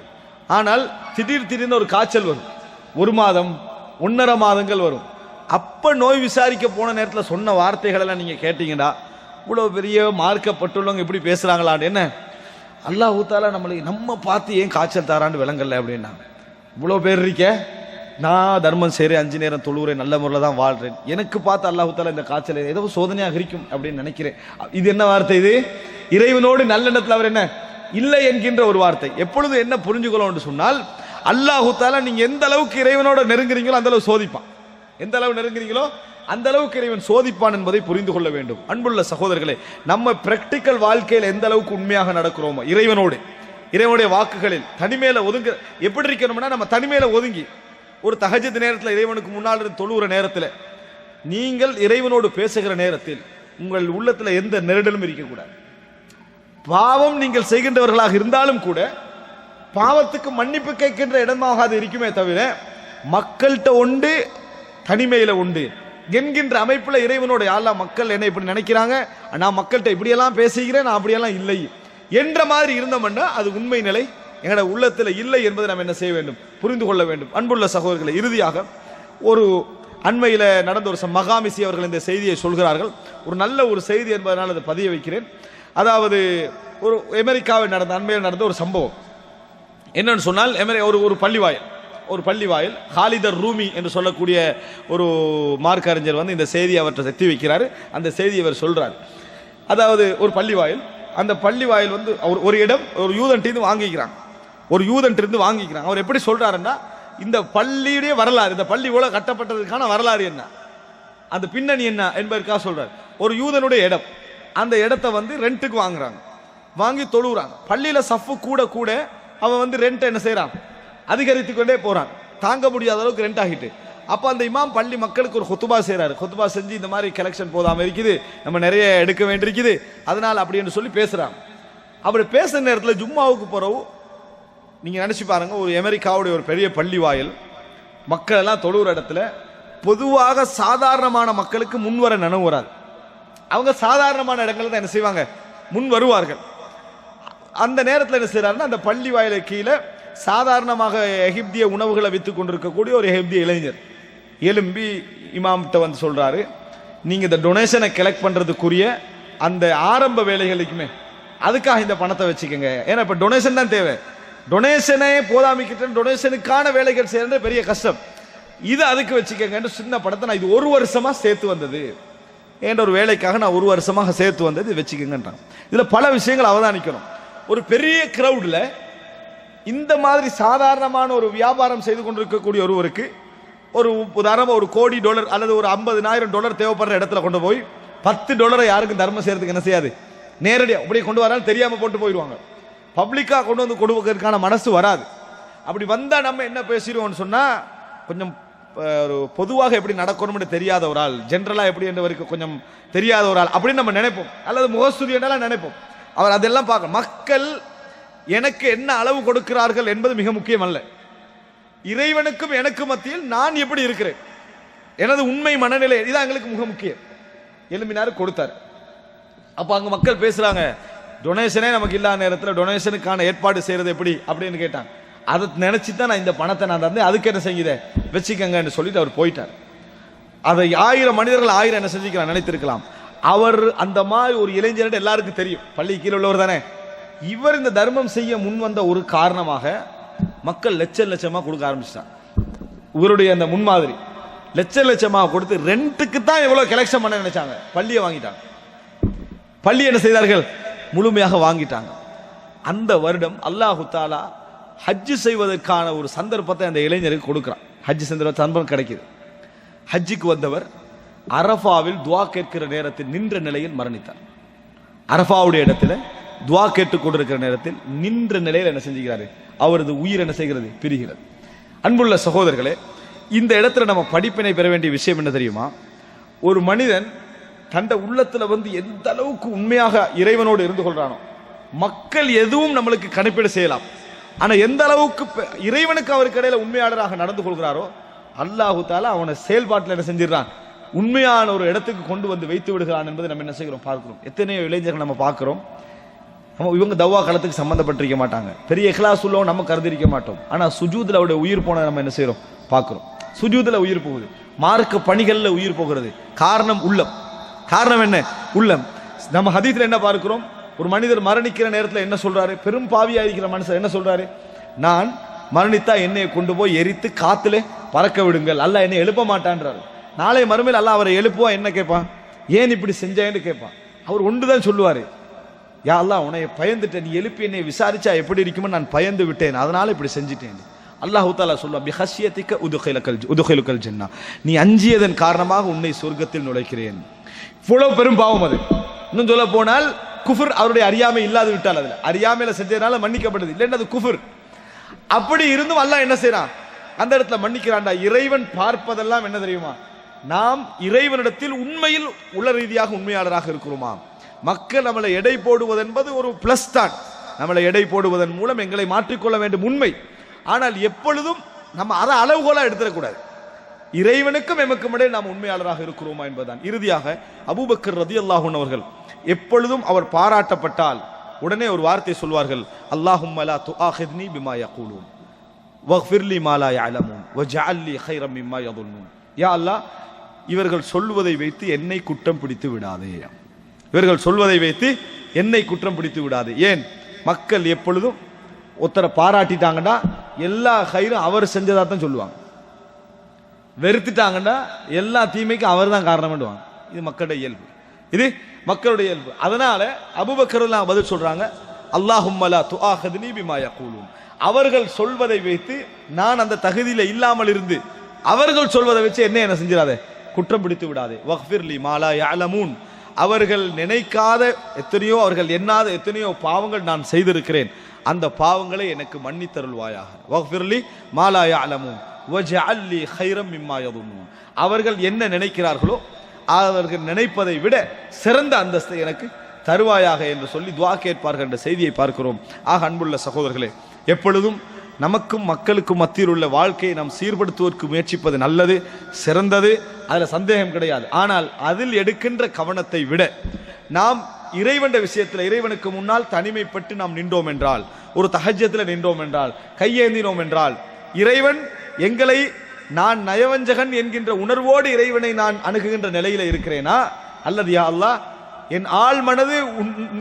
ஆனால் திடீர்னு ஒரு காய்ச்சல் வரும், 1 மாதம் 1.5 மாதங்கள் வரும். அப்ப நோய் விசாரிக்க போன நேரத்தில் சொன்ன வார்த்தைகள் எல்லாம் நீங்க கேட்டீங்கடா, இவ்வளவு பெரிய மார்க்கப்பட்டுள்ளவங்க இப்படி பேசுறாங்களான்னு. என்ன அல்லாஹ் தஆலா நம்ம பார்த்து ஏன் காய்ச்சல் தாரான்னு விளங்கல அப்படின்னா, இவ்வளவு பேர் இருக்க, நான் தர்மம் செய்கிறேன், 5 நேரம் தொழுகிறேன், நல்ல முறையில் தான் வாழ்றேன், எனக்கு பார்த்து அல்லாஹ் தஆலா இந்த காய்ச்சல் ஏதோ சோதனையாக இருக்கும் அப்படின்னு நினைக்கிறேன். இது என்ன வார்த்தை, இது இறைவனோடு நல்லெண்ணத்தில் அவர் என்ன இல்லை என்கின்ற ஒரு வார்த்தை. எப்பொழுது என்ன புரிஞ்சுக்கணும் என்று சொன்னால், அல்லாஹ் தஆலா நீங்க எந்த அளவுக்கு இறைவனோட நெருங்குறீங்களோ அந்த அளவு சோதிப்பான், எந்த அளவு நெருங்குறீங்களோ அந்த அளவுக்கு இறைவன் சோதிப்பான் என்பதை புரிந்து கொள்ள வேண்டும். அன்புள்ள சகோதரர்களே, நம்ம பிராக்டிக்கல் வாழ்க்கையில் எந்த அளவுக்கு உண்மையாக நடக்கிறோமோ இறைவனுடைய வாக்குகளில் தனிமையில ஒதுங்க எப்படி இருக்கணும்னா, நம்ம தனிமையில ஒதுங்கி ஒரு தஹஜ்ஜுத் நேரத்தில் இறைவனுக்கு முன்னால் இருந்து தொழுகிற நேரத்தில் நீங்கள் இறைவனோடு பேசுகிற நேரத்தில் உங்கள் உள்ளத்தில் எந்த நெருடலும் இருக்கக்கூடாது. பாவம் நீங்கள் செய்கின்றவர்களாக இருந்தாலும் கூட பாவத்துக்கு மன்னிப்பு கேட்கின்ற இடமாக அது இருக்குமே தவிர, மக்கள்கிட்ட உண்டு தனிமையில உண்டு என்கின்ற அமைப்புல இறைவனோட யாரெல்லாம் மக்கள் என்ன இப்படி நினைக்கிறாங்க, நான் மக்கள்கிட்ட இப்படியெல்லாம் பேசுகிறேன், நான் அப்படியெல்லாம் இல்லை என்ற மாதிரி இருந்தோம்னா அது உண்மை நிலை எங்களோட உள்ளத்தில் இல்லை என்பதை நாம் என்ன செய்ய வேண்டும், புரிந்து கொள்ள வேண்டும். அன்புள்ள சகோதரர்களை, இறுதியாக ஒரு அண்மையில் நடந்த ஒரு மகாமிசி அவர்கள் இந்த செய்தியை சொல்கிறார்கள். ஒரு நல்ல ஒரு செய்தி என்பதனால் அதை பதிய வைக்கிறேன். அதாவது ஒரு அமெரிக்காவில் அண்மையில் நடந்த ஒரு சம்பவம் என்னன்னு சொன்னால், ஒரு பள்ளிவாயல் ஒரு பள்ளி வாயில். ஹாலிதர் ரூமி என்று சொல்லக்கூடிய ஒரு மார்க்க அறிஞர் வந்து இந்த செய்தியை அவர்கிட்ட எத்தி வைக்கிறாரு. அந்த செய்தியை அவர் சொல்றார். அதாவது ஒரு பள்ளி வாயில், அந்த பள்ளி வாயில் வந்து ஒரு இடம் ஒரு யூதன்ட்டு வாங்கிக்கிறாங்க. ஒரு யூதன்ட்டு வாங்கிக்கிறாங்க. அவர் எப்படி சொல்றாருன்னா, இந்த பள்ளியுடைய வரலாறு, இந்த பள்ளி இவ்வளவு கட்டப்பட்டதுக்கான வரலாறு என்ன, அந்த பின்னணி என்ன என்பதற்காக சொல்றாரு. ஒரு யூதனுடைய இடம், அந்த இடத்தை வந்து ரெண்ட்டுக்கு வாங்குறாங்க, வாங்கி தொழுகிறாங்க. பள்ளியில சஃப்பு கூட கூட அவன் வந்து ரெண்ட் என்ன செய்யறான், அதிகரித்து கொண்டே போறான். தாங்க முடியாத அளவுக்கு ரெண்ட் ஆகிட்டு. அப்ப அந்த இமாம் பள்ளி மக்களுக்கு ஒரு குத்துபா செய்யறாரு. குத்துபா செஞ்சு இந்த மாதிரி கலெக்ஷன் போதாம இருக்குது, நம்ம நிறைய எடுக்க வேண்டியிருக்குது, அதனால அப்படி என்று சொல்லி பேசுறாங்க. அப்படி பேசுற நேரத்தில் ஜும்மாவுக்கு போறவு நீங்க நினைச்சு பாருங்க, ஒரு அமெரிக்காவுடைய ஒரு பெரிய பள்ளி வாயில், மக்கள் எல்லாம் தொழுகிற இடத்துல பொதுவாக சாதாரணமான மக்களுக்கு முன்வர நினைவு வராது. அவங்க சாதாரணமான இடங்கள் தான் என்ன செய்வாங்க, முன் வருவார்கள். அந்த நேரத்தில் என்ன செய்யறாருன்னா, அந்த பள்ளி வாயில கீழே சாதாரணமாக எகிப்திய உணவுகளை வித்துக் கொண்டிருக்கக்கூடிய ஒரு எகிப்திய இளைஞர் எலும்பி இமாம்கிட்ட வந்து சொல்றாரு, நீங்க இந்த டொனேஷனை கலெக்ட் பண்றதுக்குரிய அந்த ஆரம்ப வேலைகளுக்குமே அதுக்காக இந்த பணத்தை வச்சுக்கோங்க. ஏன்னா இப்ப டொனேஷன் தான் தேவை. டொனேஷனே போதாமிக்கிட்ட டொனேஷனுக்கான வேலைகள் செய்யறது பெரிய கஷ்டம். இது அதுக்கு வச்சுக்கங்க. சின்ன படத்தை நான் இது ஒரு வருஷமா சேர்த்து வந்தது என்ற ஒரு வேலைக்காக நான் ஒரு வருஷமாக சேர்த்து வந்தது வச்சுக்கங்கன்றான். இதுல பல விஷயங்கள் அவதானிக்கணும். ஒரு பெரிய கிரௌட்ல இந்த மாதிரி சாதாரணமான ஒரு வியாபாரம் செய்து கொண்டிருக்கக்கூடிய ஒருவருக்கு ஒரு உதாரணமா ஒரு $1,00,00,000 அல்லது ஒரு $50,000 தேவைப்படுற இடத்துல கொண்டு போய் $10 யாருக்கும் தர்மம் செய்யறதுக்கு என்ன செய்யாது, நேரடியாக அப்படியே கொண்டு வராலும் தெரியாம போட்டு போயிடுவாங்க. பப்ளிக்கா கொண்டு வந்து கொடுப்பதற்கான மனசு வராது. அப்படி வந்தா நம்ம என்ன பேசிடுவோம்னு சொன்னா, கொஞ்சம் ஒரு பொதுவாக எப்படி நடக்கணும்னு தெரியாத ஒரு ஆள், ஜென்ரலா எப்படி என்றவருக்கு கொஞ்சம் தெரியாத ஒரு ஆள் அப்படின்னு நம்ம நினைப்போம், அல்லது முகஸ்துதி என்றெல்லாம் நினைப்போம். அவர் அதெல்லாம் பார்க்க, மக்கள் எனக்கு என்ன அளவு கொடுக்கிறார்கள் என்பது மிக முக்கியம் அல்ல. இறைவனுக்கும் எனக்கு மத்தியில் நான் எப்படி இருக்கிறேன், எனது உண்மை மனநிலை, இதான் எங்களுக்கு மிக முக்கியம். எலும்பினாரு கொடுத்தார். அப்ப அங்க மக்கள் பேசுறாங்க, டொனேஷனே நமக்கு இல்லாத நேரத்தில் டொனேஷனுக்கான ஏற்பாடு செய்யறது எப்படி அப்படின்னு கேட்டாங்க. அதை நினைச்சுதான் நான் இந்த பணத்தை நான் தந்தேன், அதுக்கு என்ன செய்யுதே வச்சுக்கங்கன்னு சொல்லிட்டு அவர் போயிட்டார். அதை 1000 மனிதர்கள் 1000 என்ன செஞ்சுக்கலாம் நினைத்திருக்கலாம். அவர் அந்த மாதிரி ஒரு இளைஞர் எல்லாருக்கும் தெரியும், பள்ளி கீழே உள்ளவர் தானே. இவர் இந்த தர்மம் செய்ய முன் வந்த ஒரு காரணமாக மக்கள் லட்சம் லட்சமா கொடுக்க ஆரம்பிச்சிட்டாங்க. இவருடைய அந்த முன்மாதிரி லட்சம் லட்சமாக கொடுத்து ரெண்டுக்கு தான் எவ்வளவு கலெக்ஷன் பண்ண நினைச்சாங்க, பள்ளியை வாங்கிட்டாங்க. பள்ளி என்ன செய்தார்கள், முழுமையாக வாங்கிட்டாங்க. அந்த வருடம் அல்லாஹு தாலா ஹஜ்ஜு செய்வதற்கான ஒரு சந்தர்ப்பத்தை அந்த இளைஞருக்கு கொடுக்கிறான். ஹஜ்ஜு சந்தர்ப்பம் கிடைக்குது. ஹஜ்ஜுக்கு வந்தவர் அரஃபாவில் துவா கேட்கிற நேரத்தில் நின்ற நிலையில் மரணித்தார். அரஃபாவுடைய இடத்துல துவா கேட்டுக் கொண்டிருக்கிற நேரத்தில் நின்ற நிலையில் என்ன செஞ்சுக்கிறாரு, அவரது உயிர் என்ன செய்கிறது, பிரிகிறது. அன்புள்ள சகோதரர்களே, இந்த இடத்துல நம்ம படிப்பினை பெற வேண்டிய விஷயம் என்ன தெரியுமா, ஒரு மனிதன் தண்ட உள்ளத்துல வந்து எந்த அளவுக்கு உண்மையாக இறைவனோடு இருந்து கொள்றானோ, மக்கள் எதுவும் நம்மளுக்கு கணிப்பீடு செய்யலாம், ஆனா எந்த அளவுக்கு இறைவனுக்கு அவருக்கு இடையில உண்மையாளராக நடந்து கொள்கிறாரோ அல்லாஹு தாலா அவனை செயல்பாட்டில் என்ன செஞ்சிடறான், உண்மையான ஒரு இடத்துக்கு கொண்டு வந்து வைத்து விடுகிறான் என்பதை நம்ம என்ன செய்கிறோம் பார்க்கிறோம். எத்தனையோ இளைஞர்கள் நம்ம பார்க்கிறோம், இவங்க தவ்வா காலத்துக்கு சம்பந்தப்பட்டிருக்க மாட்டாங்க, பெரிய இஹ்லாஸ் உள்ளவங்க நம்ம கருதிருக்க மாட்டோம், ஆனா சுஜூதுல அவருடைய உயிர் போன நம்ம என்ன செய்யறோம் பார்க்கிறோம். சுஜூதுல உயிர் போகுது, மார்க்க பணிகள்ல உயிர் போகிறது. காரணம் உள்ளம். காரணம் என்ன, உள்ளம். நம்ம ஹதீஸ்ல என்ன பார்க்கிறோம், ஒரு மனிதர் மரணிக்கிற நேரத்தில் என்ன சொல்றாரு, பெரும் பாவியா இருக்கிற மனுஷன் என்ன சொல்றாரு, நான் மரணித்தா என்னை கொண்டு போய் எரித்து காத்துல பறக்க விடுங்கள், அல்லாஹ் என்னை எழுப்ப மாட்டான்றாரு. நாளை மறுமையில் அல்லாஹ் அவரை எழுப்புவான், என்ன கேட்பான், ஏன் இப்படி செஞ்சேன்னு கேட்பான். அவர் ஒன்றுதான் சொல்லுவாரு, யா அல்லாஹ் உன்னை பயந்துட்டேன், நீ எழுப்பி என்னை விசாரிச்சா எப்படி இருக்குமோ நான் பயந்து விட்டேன், அதனால இப்படி செஞ்சிட்டேன். அல்லாஹ் தஆலா சொல்லுவான், பிஹஷியதிக உதுகிலுக்கல் ஜன்னah, நீ அஞ்சியதன் காரணமாக உன்னை சொர்க்கத்தில் நுழைக்கிறேன். இவ்வளவு பெரும் பாவம் அது. இன்னும் சொல்ல போனால் குஃபர், அவருடைய அறியாமை இல்லாது விட்டால், அதுல அறியாமையில செஞ்சதுனால மன்னிக்கப்படுது, இல்லைன்னா அது குஃபர். அப்படி இருந்தும் அல்லாஹ் என்ன செய்யறான், அந்த இடத்துல மன்னிக்கிறான்டா. இறைவன் பார்ப்பதெல்லாம் என்ன தெரியுமா, நாம் இறைவனிடத்தில் உண்மையில் உள்ள ரீதியாக உண்மையாளராக இருக்கிறோமா. மக்கள் நம்மளை எடை போடுவது என்பது ஒரு பிளஸ் தான், நம்மளை எடை போடுவதன் மூலம் எங்களை மாற்றிக்கொள்ள வேண்டும் உண்மை. ஆனால் எப்பொழுதும் நம்ம அதை அளவுகோலா எடுத்துடக்கூடாது. இறைவனுக்கும் எமக்கும் இடையே நாம் உண்மையாளராக இருக்கிறோமா என்பதுதான். இறுதியாக அபூபக்கர் ரலியல்லாஹு அன்ஹு அவர்கள் எப்பொழுதும் அவர் பாராட்டப்பட்டால் உடனே ஒரு வார்த்தை சொல்வார்கள், அல்லாஹும்ம லா துஆஹித்னி பிமா யகூலூன் வக்ஃபிர் லி மா லா யஅலமூன் வஜஅல் லி கைரம் மிம்மா யظنون. யா அல்லாஹ், இவர்கள் சொல்வதை வைத்து என்னை குற்றம் பிடித்து விடாதே, இவர்கள் சொல்வதை வைத்து என்னை குற்றம் பிடித்து விடாதே. ஏன், மக்கள் எப்பொழுதும் ஒருத்தரை பாராட்டிட்டாங்கன்னா எல்லா கயிறும் அவர் செஞ்சதா தான் சொல்லுவாங்க. வெறுத்துட்டாங்கன்னா எல்லா தீமைக்கும் அவர் தான் காரணம்டுவாங்க. இது மக்களுடைய இயல்பு, இது மக்களுடைய இயல்பு. அதனால அபூபக்கர் பதில் சொல்றாங்க, அல்லாஹும்ம லா துஆஹிதுனி பிமா யகூலூன். அவர்கள் சொல்வதை வைத்து நான் அந்த தகுதியில இல்லாமல் இருந்து அவர்கள் சொல்வதை வச்சு என்ன செஞ்சிடாதே, குற்றம் பிடித்து விடாதே. வக்ஃபிர்லி மா லா யஅலமூன். அவர்கள் நினைக்காத எத்தனையோ, அவர்கள் எண்ணாத எத்தனையோ பாவங்கள் நான் செய்திருக்கிறேன், அந்த பாவங்களை எனக்கு மன்னித்தருள்வாயாக. வக்ஃபிர்லி மா லா யஅலமூன் வஜஅல் லி கைரம் மிம்மா யதுன்னூன். அவர்கள் என்ன நினைக்கிறார்களோ அவர்கள் நினைப்பதை விட சிறந்த அந்தஸ்தை எனக்கு தருவாயாக என்று சொல்லி துஆ கேட்பார்கள் என்ற செய்தியை பார்க்கிறோம். ஆக அன்புள்ள சகோதரர்களே, எப்பொழுதும் நமக்கும் மக்களுக்கும் மத்தியில் உள்ள வாழ்க்கையை நாம் சீர்படுத்துவதற்கு முயற்சிப்பது நல்லது, சிறந்தது, அதில் சந்தேகம் கிடையாது. ஆனால் அதில் எடுக்கின்ற கவனத்தை விட நாம் இறைவன் விஷயத்தில் இறைவனுக்கு முன்னால் தனிமைப்பட்டு நாம் நின்றோம் என்றால், ஒரு தஹஜ்ஜத்தில் நின்றோம் என்றால், கையேந்தினோம் என்றால், இறைவன் எங்களை, நான் நயவஞ்சகன் என்கின்ற உணர்வோடு இறைவனை நான் அணுகுகின்ற நிலையில இருக்கிறேனா, அல்லது யா அல்லாஹ் என் ஆள் மனது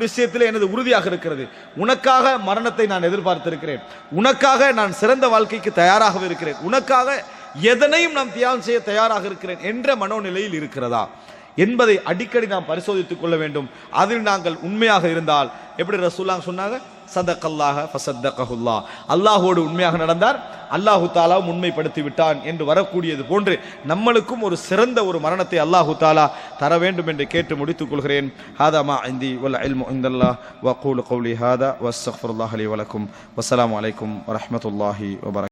விஷயத்தில் எனது உறுதியாக இருக்கிறது, உனக்காக மரணத்தை நான் எதிர்பார்த்திருக்கிறேன், உனக்காக நான் சிறந்த வாழ்க்கைக்கு தயாராக இருக்கிறேன், உனக்காக எதனையும் நாம் தியாகம் செய்ய தயாராக இருக்கிறேன் என்ற மனோநிலையில் இருக்கிறதா என்பதை அடிக்கடி நாம் பரிசோதித்துக் கொள்ள வேண்டும். அதில் நாங்கள் உண்மையாக இருந்தால், எப்படி ரசூலுல்லாஹ் சொன்னாங்க, சதகல்லாஹ ஃபஸத்தகஹுல்லாஹ், அல்லாஹ்வோடு உண்மையாக நடந்தார், அல்லாஹு தஆலா உண்மைப்படுத்தி விட்டான் என்று வரக்கூடியது போன்று நம்மளுக்கும் ஒரு சிறந்த ஒரு மரணத்தை அல்லாஹு தஆலா தர வேண்டும் என்று கேட்டு முடித்துக் கொள்கிறேன். ஹாதா மா இந்தி வல் இல்மு இன்தல்லாஹ் வ கூலு கௌலி ஹாதா வஸ்தக்ஃபிருல்லாஹ் லி வ லக்கும். வஸ்ஸலாமு அலைக்கும் வ ரஹ்மத்துல்லாஹி வ பரகாத்துஹு.